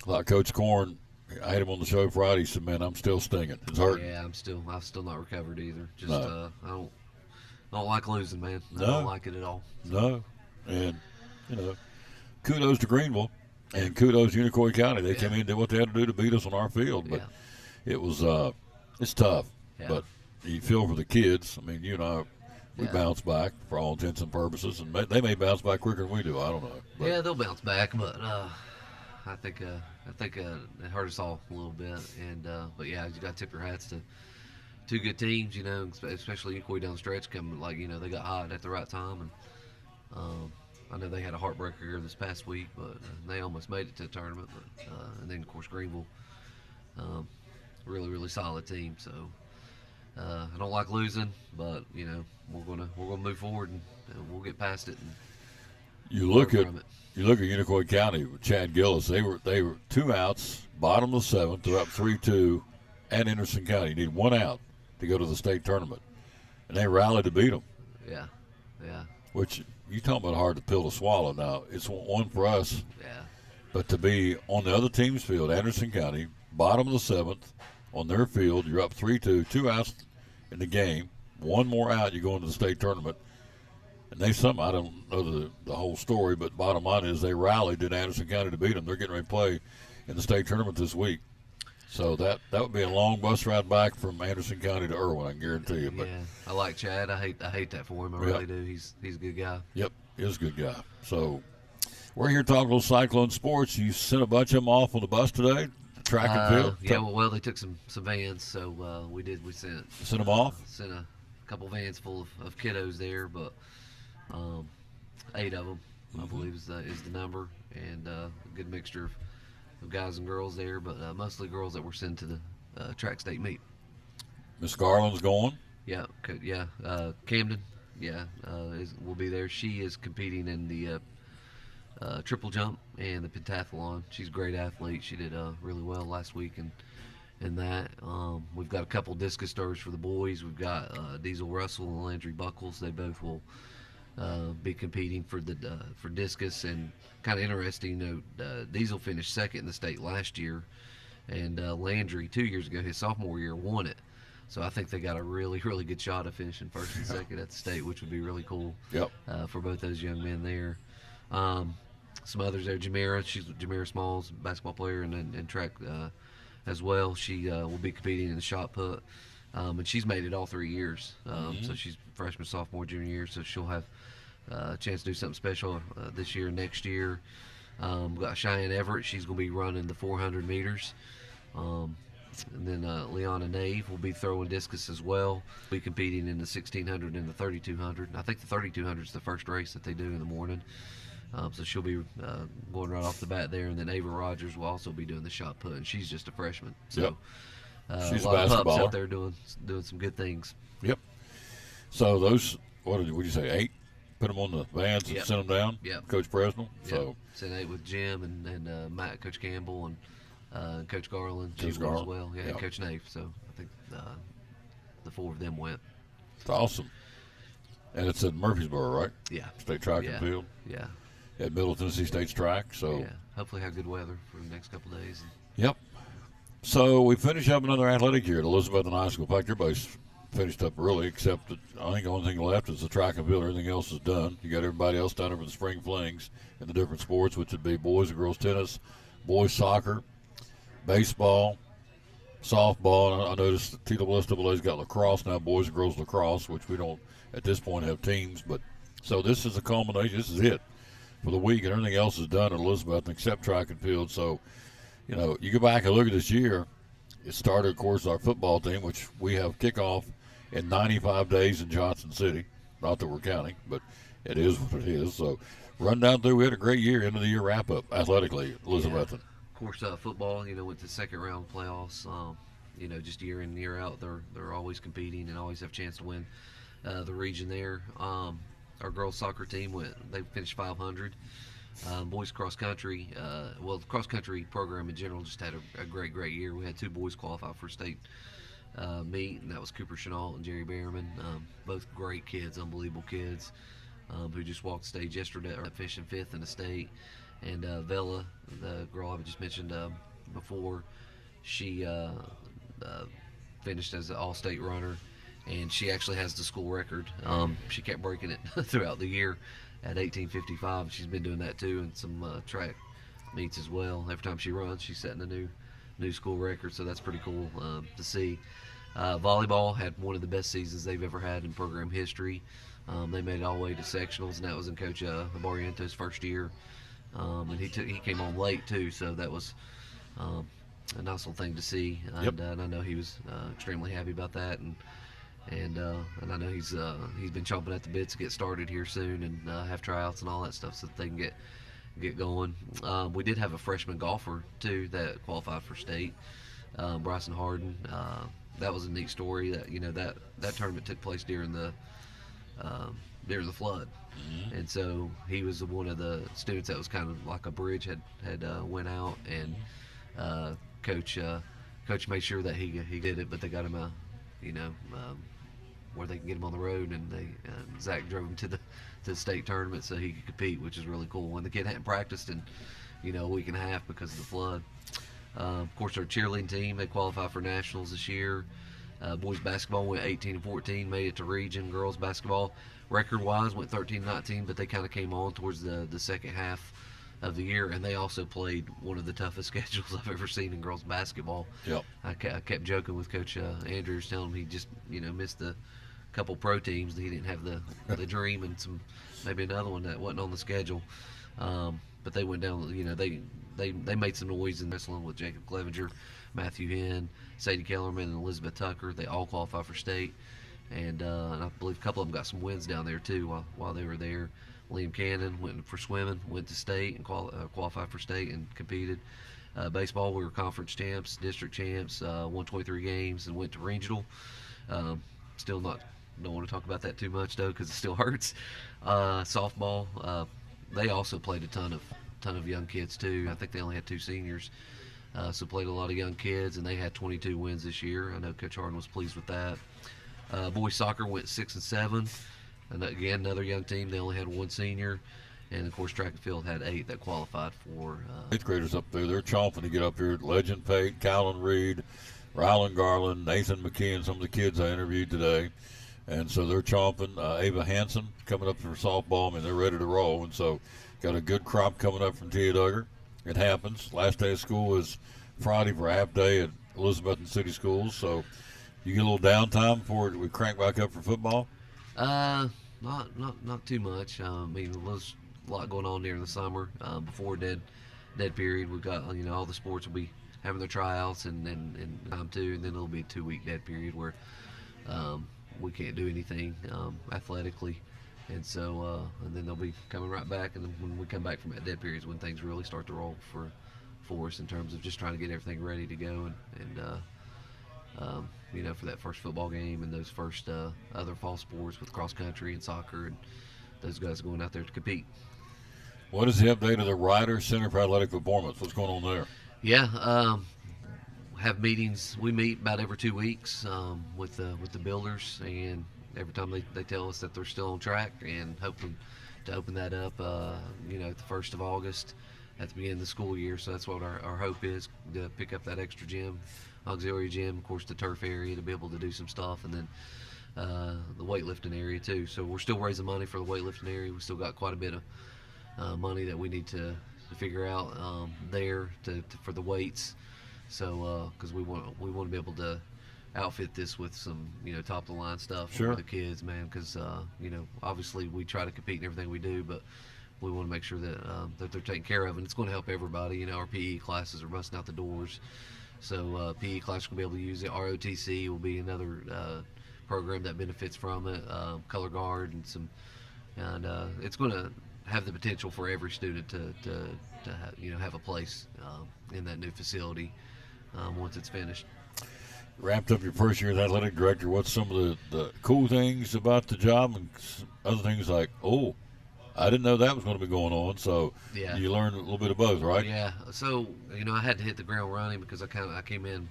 like Coach Korn, I had him on the show Friday. He said, man, I'm still stinging. It's hurting. Yeah, I've still not recovered either. Just No. I don't like losing, man. I No. don't like it at all. No. And, kudos to Greenville and kudos to Unicoi County. They came in and did what they had to do to beat us on our field. But it was, it's tough. Yeah. But you feel for the kids. I mean, you and I, we Yeah. bounce back for all intents and purposes. And they may bounce back quicker than we do. I don't know. But Yeah, they'll bounce back, but I think it hurt us all a little bit. And but yeah, you got to tip your hats to two good teams, especially Unicoi down the stretch coming. They got hot at the right time, and I know they had a heartbreaker here this past week, but they almost made it to the tournament. But and then of course Greenville, really really solid team. So I don't like losing, but we're gonna move forward and we'll get past it. And you look at from it. Unicoi County with Chad Gillis. They were 2 outs, bottom of the 7th. They're up 3-2 at Anderson County. You need 1 out to go to the state tournament, and they rallied to beat them. Yeah. Which you talk about hard to pill to swallow. Now it's one for us. Yeah. But to be on the other team's field, Anderson County, bottom of the 7th, on their field, you're up 3-2, 2 outs in the game, 1 more out, you go into the state tournament. And I don't know the whole story, but bottom line is they rallied in Anderson County to beat them. They're getting ready to play in the state tournament this week. So that would be a long bus ride back from Anderson County to Irwin, I can guarantee you. But yeah, I like Chad. I hate that for him. I really do. He's a good guy. Yep, he's a good guy. So we're here talking about Cyclone Sports. You sent a bunch of them off on the bus today, track and field. Yeah, well, they took some vans, so we sent them off. Sent a couple vans full of kiddos there, but 8 of them, I believe, is the number, and a good mixture of guys and girls there, but mostly girls that were sent to the track state meet. Miss Garland's going. Yeah, Camden, will be there. She is competing in the triple jump and the pentathlon. She's a great athlete. She did really well last week in that. We've got a couple discus throwers for the boys. We've got Diesel Russell and Landry Buckles. They both will be competing for discus. And kind of interesting, Diesel finished second in the state last year, and Landry 2 years ago, his sophomore year, won it. So I think they got a really, really good shot of finishing first and second at the state, which would be really cool. Yep. For both those young men there. Some others there, Jamira Smalls, basketball player, and track as well. She will be competing in the shot put, and she's made it all 3 years. So she's freshman, sophomore, junior year, so she'll have a chance to do something special this year, next year. We've got Cheyenne Everett. She's going to be running the 400 meters. And then Leona Nave will be throwing discus as well. Be competing in the 1600 and the 3200. I think the 3200 is the first race that they do in the morning. So she'll be going right off the bat there. And then Ava Rogers will also be doing the shot put, and she's just a freshman. So she's a lot of pups basketballer out there doing some good things. Yep. So those, what did you say, 8? Put them on the vans and send them down? Yep. Coach Presnell? Yep. So sent 8 with Jim and Matt, Coach Campbell, and Coach Garland. Coach She Garland. as well. Yeah, Yep. and Coach Nave. So I think the 4 of them went. it's awesome. And it's in Murfreesboro, right? Yeah. State track and field. Yeah. At Middle Tennessee State's track. So Yeah. Hopefully have good weather for the next couple of days. Yep. So we finish up another athletic year at Elizabethton High School. In fact, everybody's finished up early, except that I think the only thing left is the track and field. Everything else is done. You got everybody else down there for the spring flings in the different sports, which would be boys and girls tennis, boys soccer, baseball, softball. And I noticed the TSSAA's got lacrosse now, boys and girls lacrosse, which we don't at this point have teams. But so this is a culmination. This is it for the week, and everything else is done at Elizabethton except track and field. So, you know, you go back and look at this year. It started, of course, our football team, which we have kickoff in 95 days in Johnson City. Not that we're counting, but it is what it is. So run down through. We had a great year, end of the year wrap up athletically at Elizabethton. Yeah. Of course, football, you know, went to second round playoffs. You know, just year in and year out, they're always competing and always have a chance to win the region there. Our girls soccer team they finished 500. Boys cross country, the cross country program in general just had a great year. We had 2 boys qualify for state meet, and that was Cooper Chenault and Jerry Behrman. Both great kids, unbelievable kids, who just walked the stage yesterday, finishing 5th in the state. And Vela, the girl I just mentioned before, she finished as an all-state runner, and she actually has the school record. She kept breaking it throughout the year at 18:55. She's been doing that too, and some track meets as well. Every time she runs, she's setting a new school record, so that's pretty cool to see. Volleyball had one of the best seasons they've ever had in program history. They made it all the way to sectionals, and that was in Coach Barriento's first year. And he came on late too, so that was a nice little thing to see. Yep. And I know he was extremely happy about that, and I know he's been chomping at the bit to get started here soon and have tryouts and all that stuff so that they can get going. We did have a freshman golfer too that qualified for state, Bryson Harden. That was a neat story. That that tournament took place during the flood. Mm-hmm. And so he was one of the students that was kind of like a bridge had went out, and coach made sure that he did it, but they got him where they can get him on the road, and Zach drove him to the state tournament so he could compete, which is really cool. When the kid hadn't practiced in a week and a half because of the flood. Of course, our cheerleading team, they qualified for nationals this year. Boys basketball went 18-14, made it to region. Girls basketball, record-wise, went 13-19, but they kind of came on towards the second half of the year, and they also played one of the toughest schedules I've ever seen in girls basketball. Yep. I kept joking with Coach Andrews, telling him he just missed the couple pro teams. He didn't have the dream and maybe another one that wasn't on the schedule. But they went down. They made some noise in wrestling with Jacob Clevenger, Matthew Henn, Sadie Kellerman, and Elizabeth Tucker. They all qualified for state, and I believe a couple of them got some wins down there too while they were there. Liam Cannon went for swimming, went to state and qualified for state and competed. Baseball, we were conference champs, district champs, won 23 games and went to regional. Still don't want to talk about that too much though, because it still hurts. Softball, they also played a ton of young kids too. I think they only had 2 seniors, so played a lot of young kids, and they had 22 wins this year. I know Coach Harden was pleased with that. Boys soccer went 6-7, and again another young team. They only had 1 senior, and of course track and field had 8 that qualified for. 8th graders up there, they're chomping to get up here. Legend Pate, Callan Reed, Rylan Garland, Nathan McKee, and some of the kids I interviewed today. And so they're chomping. Ava Hansen coming up for softball. I mean, they're ready to roll. And so got a good crop coming up from Tia Duggar. It happens. Last day of school is Friday for a half day at Elizabethton City Schools. So you get a little downtime before we crank back up for football? Not too much. I mean, there's a lot going on during the summer. Before dead period, we've got all the sports will be having their tryouts and time too, and then it'll be a 2-week dead period where we can't do anything athletically, and so and then they'll be coming right back, and then when we come back from that dead period is when things really start to roll for us in terms of just trying to get everything ready to go and for that first football game and those first other fall sports with cross country and soccer, and those guys going out there to compete. What is the update of the Ryder Center for Athletic Performance? What's going on there? Yeah, have meetings. We meet about every 2 weeks with the builders, and every time they tell us that they're still on track, and hoping to open that up the 1st of August. at the beginning of the school year. So that's what our hope is, to pick up that extra gym, auxiliary gym, of course the turf area to be able to do some stuff, and then the weightlifting area too. So we're still raising money for the weightlifting area. We still got quite a bit of money that we need to figure out there for the weights. So because we want to be able to outfit this with some top of the line stuff Sure. for the kids, man. Because obviously we try to compete in everything we do, but we want to make sure that that they're taken care of, and it's going to help everybody. Our PE classes are busting out the doors, so PE classes will be able to use it. ROTC will be another program that benefits from it. Color guard and it's going to have the potential for every student to have a place in that new facility once it's finished. Wrapped up your first year as athletic director. What's some of the cool things about the job, and other things like, oh, I didn't know that was going to be going on? So Yeah. you learned a little bit of both, right? Yeah. So I had to hit the ground running because I came in.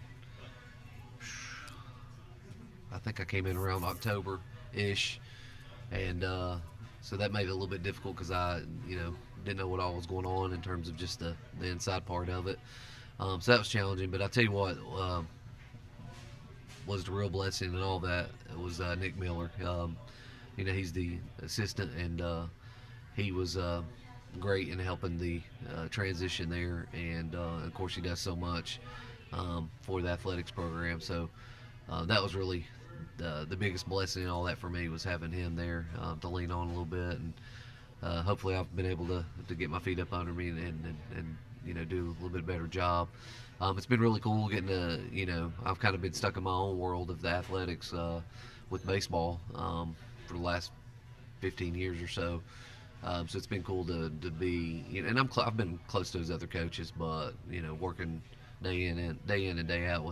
I think I came in around October-ish, and so that made it a little bit difficult because I didn't know what all was going on in terms of just the inside part of it. So that was challenging. But I tell you what. Was the real blessing and all that was Nick Miller. He's the assistant, and he was great in helping the transition there, and of course he does so much for the athletics program. So that was really the biggest blessing and all that for me, was having him there to lean on a little bit, and hopefully I've been able to get my feet up under me and do a little bit better job. It's been really cool getting to, I've kind of been stuck in my own world of the athletics with baseball for the last 15 years or so. So it's been cool to be, and I've been close to those other coaches, but working day in and day out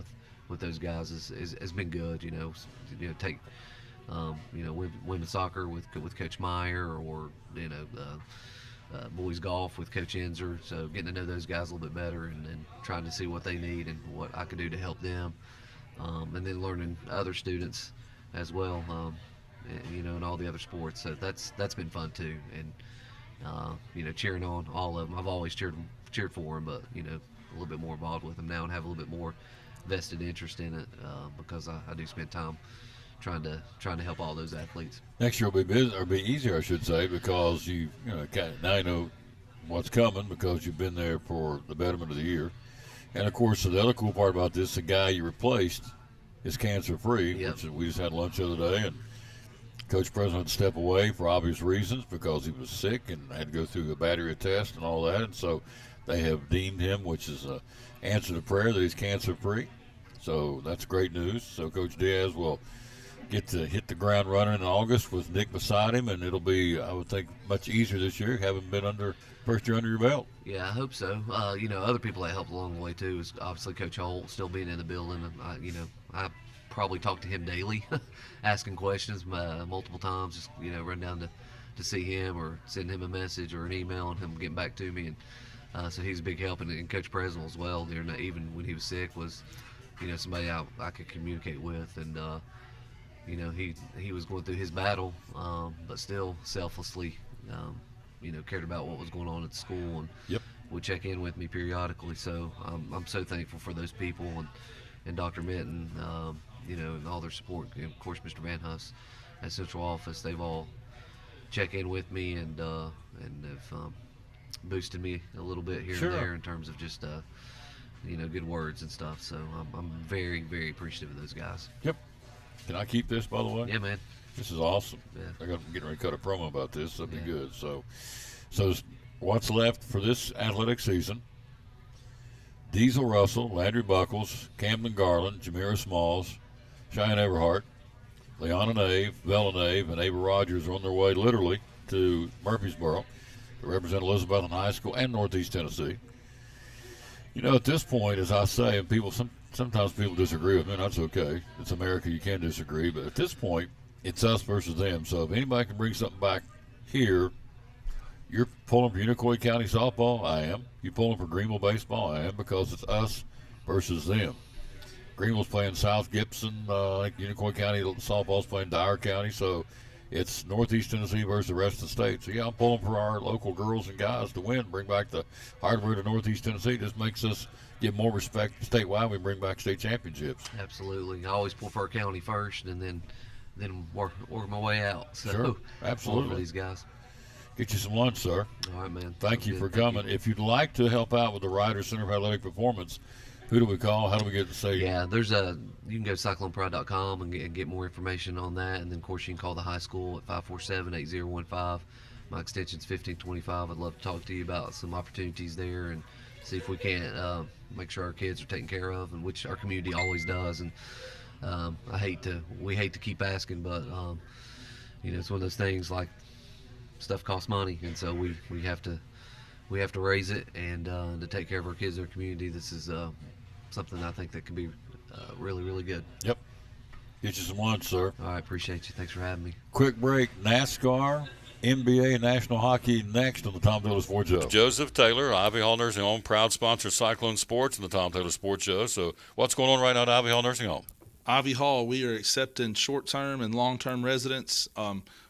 with those guys has been good. Take women's soccer with Coach Meyer, or boys golf with Coach Enzer. So getting to know those guys a little bit better, and trying to see what they need and what I can do to help them, and then learning other students as well, in all the other sports. So that's been fun too, and cheering on all of them. I've always cheered for them, but a little bit more involved with them now and have a little bit more vested interest in it because I do spend time trying to help all those athletes. Next year will be busy, or be easier, I should say, because now you know what's coming because you've been there for the betterment of the year. And of course, the other cool part about this, the guy you replaced is cancer-free, Yep. which we just had lunch the other day, and Coach President had to step away for obvious reasons because he was sick and had to go through a battery of tests and all that. And so they have deemed him, which is an answer to prayer, that he's cancer-free. So that's great news. So Coach Diaz will get to hit the ground running in August with Nick beside him, and it'll be, I would think, much easier this year, having been first year under your belt. Yeah, I hope so. Other people that helped along the way too is obviously Coach Holt still being in the building. And I probably talk to him daily, asking questions multiple times. Just run down to see him or send him a message or an email, and him getting back to me. And so he's a big help, and Coach Presnell as well. Even when he was sick, was somebody I could communicate with, and he was going through his battle, but still selflessly, cared about what was going on at the school, and Yep. would check in with me periodically. So I'm so thankful for those people, and Dr. Minton, and all their support. And of course, Mr. Van Huss at Central Office, they've all checked in with me and have boosted me a little bit here Sure. and there in terms of just good words and stuff. So I'm very, very appreciative of those guys. Yep. Can I keep this, by the way? Yeah, man. This is awesome. Yeah. I'm getting ready to cut a promo about this. That'll be Yeah. good. So what's left for this athletic season? Diesel Russell, Landry Buckles, Camden Garland, Jamira Smalls, Cheyenne Everhart, Leona Nave, Vela Nave, and Ava Rogers are on their way literally to Murfreesboro to represent Elizabethton High School and Northeast Tennessee. At this point, as I say, and sometimes people disagree with me, and that's okay. It's America, you can disagree. But at this point, it's us versus them. So if anybody can bring something back here, you're pulling for Unicoi County softball, I am. You pulling for Greenville baseball, I am, because it's us versus them. Greenville's playing South Gibson. I think Unicoi County softball's playing Dyer County. So it's Northeast Tennessee versus the rest of the state. So, yeah, I'm pulling for our local girls and guys to win, bring back the hardware to Northeast Tennessee. Just makes us get more respect statewide. We bring back state championships. Absolutely. I always pull for our county first, and then work my way out. So, sure, absolutely. For these guys. Get you some lunch, sir. All right, man. Thank you for coming. If you'd like to help out with the Riders Center for Athletic Performance, who do we call? How do we get to say? Yeah, you can go to CyclonePride.com and get more information on that. And then, of course, you can call the high school at 547-8015. My extension's 1525. I'd love to talk to you about some opportunities there and see if we can't make sure our kids are taken care of, and which our community always does. And we hate to keep asking, but it's one of those things, like, stuff costs money, and so we have to raise it, and to take care of our kids in our community. This is something I think that can be really, really good. Yep. Get you some lunch, sir. All right, appreciate you. Thanks for having me. Quick break. NASCAR, NBA, and National Hockey next on the Tom Taylor Sports Show. Joseph Taylor, Ivy Hall Nursing Home, proud sponsor of Cyclone Sports and the Tom Taylor Sports Show. So what's going on right now at Ivy Hall Nursing Home? Ivy Hall, we are accepting short-term and long-term residents.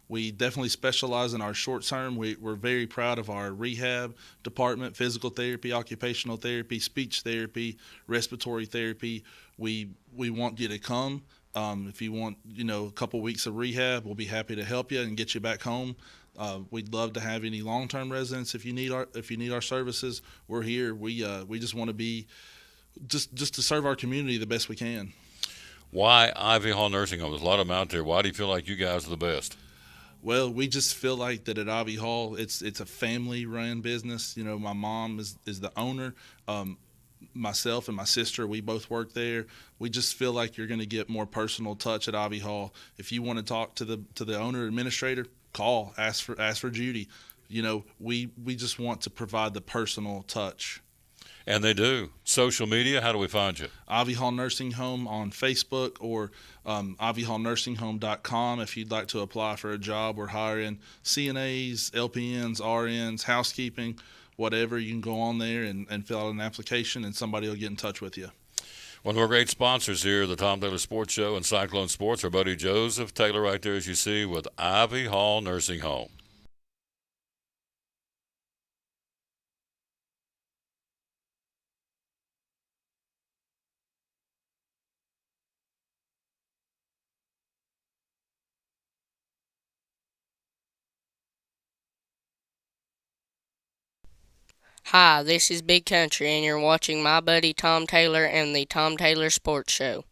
We definitely specialize in our short-term. We're very proud of our rehab department, physical therapy, occupational therapy, speech therapy, respiratory therapy. We want you to come. If you want, a couple weeks of rehab, we'll be happy to help you and get you back home. We'd love to have any long-term residents. If you need our services, we're here. We just want to be just to serve our community the best we can. Why Ivy Hall Nursing Home? There's a lot of them out there. Why do you feel like you guys are the best? Well, we just feel like that at Ivy Hall, it's a family-run business. My mom is the owner. Myself and my sister, we both work there. We just feel like you're going to get more personal touch at Ivy Hall. If you want to talk to the owner administrator, call, ask for Judy. We just want to provide the personal touch. And they do. Social media, how do we find you? Ivy Hall Nursing Home on Facebook, or ivyhallnursinghome.com if you'd like to apply for a job. We're hiring CNAs, LPNs, RNs, housekeeping, whatever. You can go on there and fill out an application, and somebody will get in touch with you. One of our great sponsors here, the Tom Taylor Sports Show and Cyclone Sports, our buddy Joseph Taylor right there, as you see, with Ivy Hall Nursing Home. Hi, this is Big Country, and you're watching my buddy Tom Taylor and the Tom Taylor Sports Show.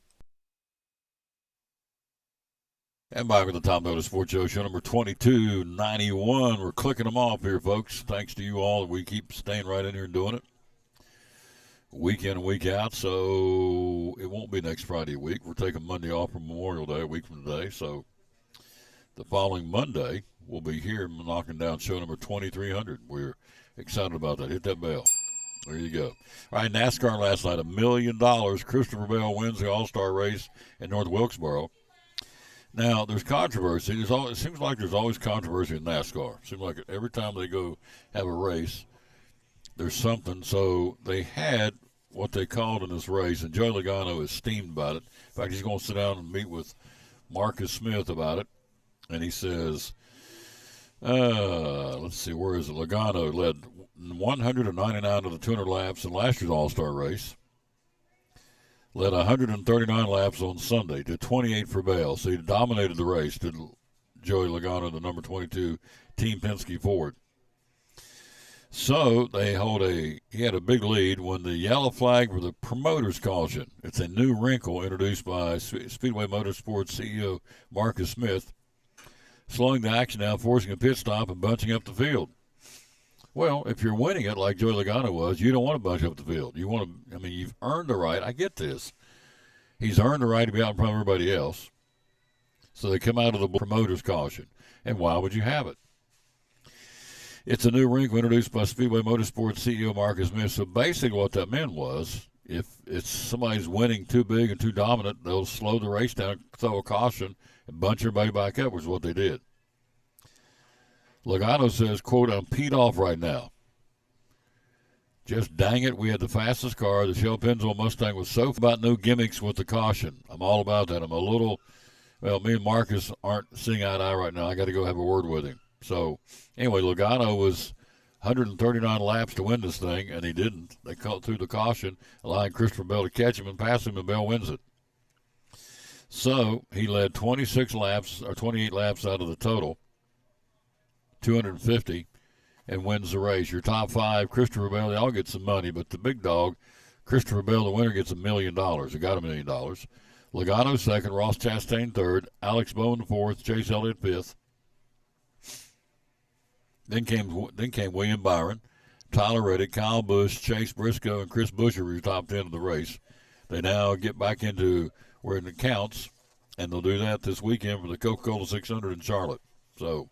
And back with the Tom Taylor Sports Show, show number 2291. We're clicking them off here, folks. Thanks to you all. We keep staying right in here and doing it week in and week out. So it won't be next Friday week. We're taking Monday off for Memorial Day, a week from today. So the following Monday, we'll be here knocking down show number 2300. We're excited about that. Hit that bell. There you go. All right, NASCAR last night, $1 million. Christopher Bell wins the All-Star race in North Wilkesboro. Now, there's controversy. It seems like there's always controversy in NASCAR. It seems like every time they go have a race, there's something. So they had what they called in this race, and Joey Logano is steamed about it. In fact, he's going to sit down and meet with Marcus Smith about it. And he says, let's see, where is it? Logano led 199 of the 200 laps in last year's All-Star race. Led 139 laps on Sunday, did 28 for Bell. So he dominated the race, did Joey Logano, the number 22 Team Penske Ford. So he had a big lead when the yellow flag for the promoter's caution. It's a new wrinkle introduced by Speedway Motorsports CEO Marcus Smith, slowing the action down, forcing a pit stop, and bunching up the field. Well, if you're winning it like Joey Logano was, you don't want to bunch up the field. You've earned the right. I get this. He's earned the right to be out in front of everybody else. So they come out of the promoter's caution. And why would you have it? It's a new wrinkle introduced by Speedway Motorsports CEO Marcus Smith. So basically what that meant was, if it's somebody's winning too big and too dominant, they'll slow the race down, throw a caution, and bunch everybody back up, which is what they did. Logano says, quote, "I'm peed off right now. Just dang it, we had the fastest car. The Shell Pennzoil Mustang was so about no gimmicks with the caution. I'm all about that. I'm a little Well, me and Marcus aren't seeing eye to eye right now. I got to go have a word with him. So, anyway, Logano was 139 laps to win this thing, and he didn't. They caught through the caution, allowing Christopher Bell to catch him and pass him, and Bell wins it. So, he led 26 laps, or 28 laps out of the total, 250, and wins the race. Your top five, Christopher Bell, they all get some money, but the big dog, Christopher Bell, the winner, gets $1 million. He got $1 million. Logano second, Ross Chastain third, Alex Bowman fourth, Chase Elliott fifth. Then came William Byron, Tyler Reddick, Kyle Busch, Chase Briscoe, and Chris Buescher were your top 10 of the race. They now get back into where it counts, and they'll do that this weekend for the Coca-Cola 600 in Charlotte. So,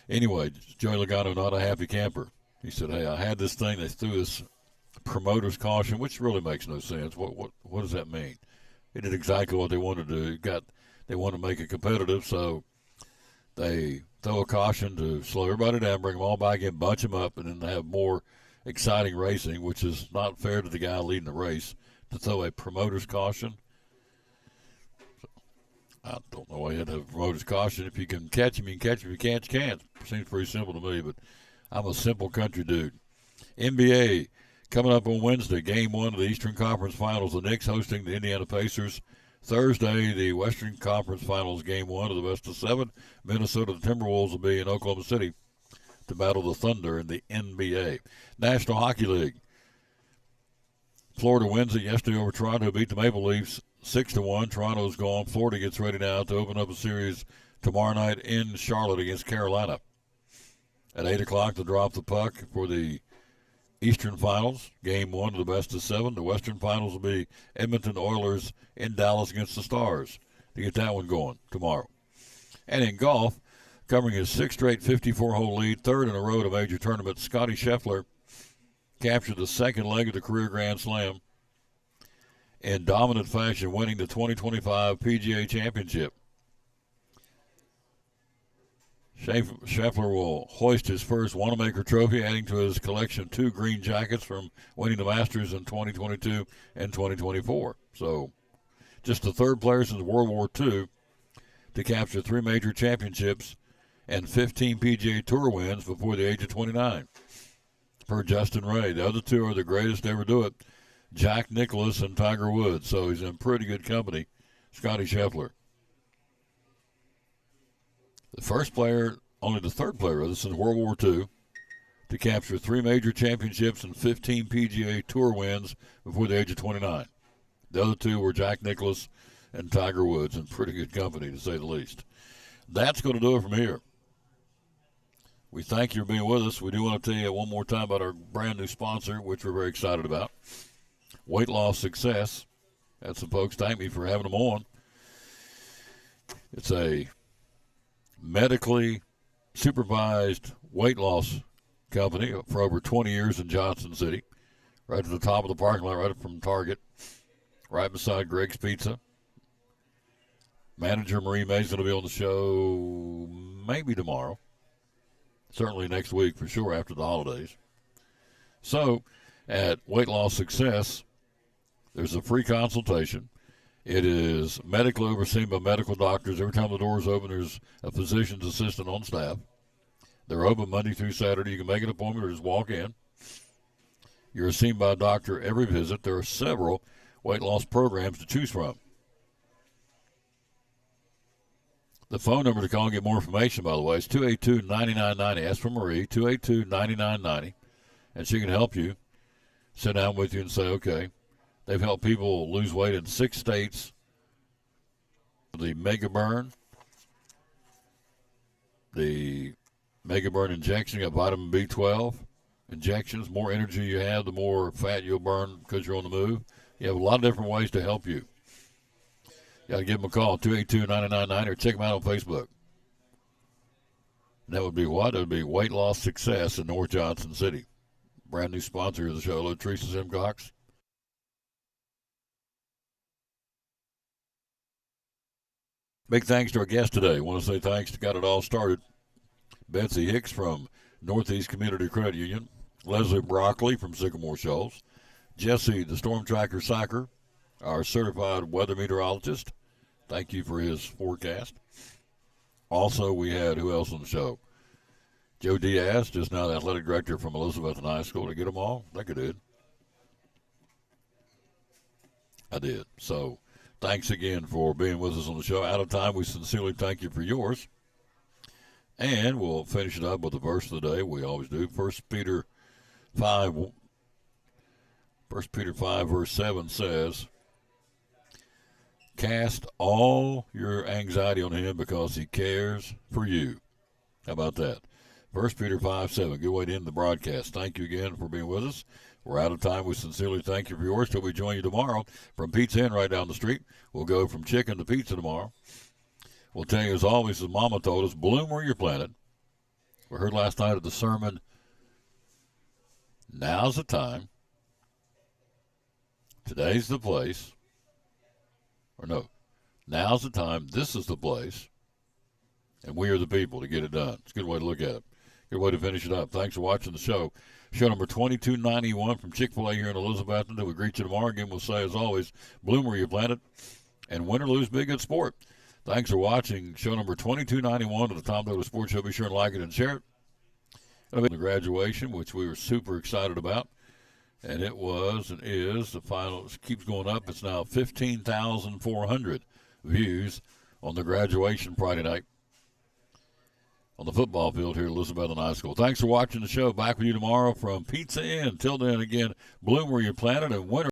anyway, Joey Logano not a happy camper. He said, "Hey, I had this thing. They threw this promoter's caution, which really makes no sense. What does that mean?" They did exactly what they wanted to do. They want to make it competitive, so they throw a caution to slow everybody down, bring them all back in, bunch them up, and then have more exciting racing, which is not fair to the guy leading the race to throw a promoter's caution. So, I don't know why you had to have a promoter's caution. If you can catch him, you can catch him. If you can't, you can't. Seems pretty simple to me, but I'm a simple country dude. NBA. Coming up on Wednesday, Game 1 of the Eastern Conference Finals, the Knicks hosting the Indiana Pacers. Thursday, the Western Conference Finals, Game 1 of the best of 7. Minnesota, the Timberwolves will be in Oklahoma City to battle the Thunder in the NBA. National Hockey League. Florida wins it yesterday over Toronto, beat the Maple Leafs 6-1. Toronto's gone. Florida gets ready now to open up a series tomorrow night in Charlotte against Carolina. At 8 o'clock, they'll drop the puck for the Eastern Finals, Game 1 of the best of 7. The Western Finals will be Edmonton Oilers in Dallas against the Stars to get that one going tomorrow. And in golf, covering his sixth straight 54-hole lead, third in a row at a major tournament, Scotty Scheffler captured the second leg of the career Grand Slam in dominant fashion, winning the 2025 PGA Championship. Scheffler will hoist his first Wanamaker trophy, adding to his collection of 2 green jackets from winning the Masters in 2022 and 2024. So, just the third player since World War II to capture 3 major championships and 15 PGA Tour wins before the age of 29, per Justin Ray. The other 2 are the greatest to ever do it, Jack Nicklaus and Tiger Woods. So he's in pretty good company, Scotty Scheffler. The first player, only the third player since World War II, to capture 3 major championships and 15 PGA Tour wins before the age of 29. The other 2 were Jack Nicklaus and Tiger Woods, in pretty good company, to say the least. That's going to do it from here. We thank you for being with us. We do want to tell you one more time about our brand new sponsor, which we're very excited about. Weight Loss Success. Had some folks thank me for having them on. It's a medically supervised weight loss company for over 20 years in Johnson City, right at the top of the parking lot, right up from Target, right beside Greg's Pizza. Manager Marie May's going to be on the show maybe tomorrow, certainly next week for sure after the holidays. So at Weight Loss Success, there's a free consultation. It is medically overseen by medical doctors. Every time the doors open, there's a physician's assistant on staff. They're open Monday through Saturday. You can make an appointment or just walk in. You're seen by a doctor every visit. There are several weight loss programs to choose from. The phone number to call and get more information, by the way, is 282-9990. Ask for Marie, 282-9990. And she can help you, sit down with you and say, okay, they've helped people lose weight in 6 states. The Mega Burn, injection, you got vitamin B12 injections. More energy you have, the more fat you'll burn because you're on the move. You have a lot of different ways to help you. You got to give them a call, 282-9990, or check them out on Facebook. And that would be what? That would be Weight Loss Success in North Johnson City. Brand new sponsor of the show. Hello, Teresa Simcox. Big thanks to our guest today. I want to say thanks to got it all started. Betsy Hicks from Northeast Community Credit Union. Leslie Broccoli from Sycamore Shoals. Jesse, the Storm Tracker Sacker, our certified weather meteorologist. Thank you for his forecast. Also, we had, who else on the show? Joe Diaz, just now the athletic director from Elizabethton High School. Did I get them all? I think I did. I did. So, thanks again for being with us on the show. Out of time, we sincerely thank you for yours. And we'll finish it up with the verse of the day. We always do. 1 Peter 5, verse 7 says, cast all your anxiety on him because he cares for you. How about that? 1 Peter 5:7. Good way to end the broadcast. Thank you again for being with us. We're out of time. We sincerely thank you for yours. Till we join you tomorrow from Pizza Inn right down the street. We'll go from chicken to pizza tomorrow. We'll tell you, as always, as Mama told us, bloom where you're planted. We heard last night at the sermon, now's the time. Today's the place. Or no, now's the time. This is the place. And we are the people to get it done. It's a good way to look at it. Good way to finish it up. Thanks for watching the show. Show number 2291 from Chick-fil-A here in Elizabethton. Until we greet you tomorrow. Again, we'll say, as always, bloom where you planted. And win or lose, be a good sport. Thanks for watching show number 2291 of the Tom Taylor Sports Show. Be sure and like it and share it. The graduation, which we were super excited about. And it was and is the final. It keeps going up. It's now 15,400 views on the graduation Friday night on the football field here at Elizabethton High School. Thanks for watching the show. Back with you tomorrow from Pizza Inn. Till then, again, bloom where you planted and winter.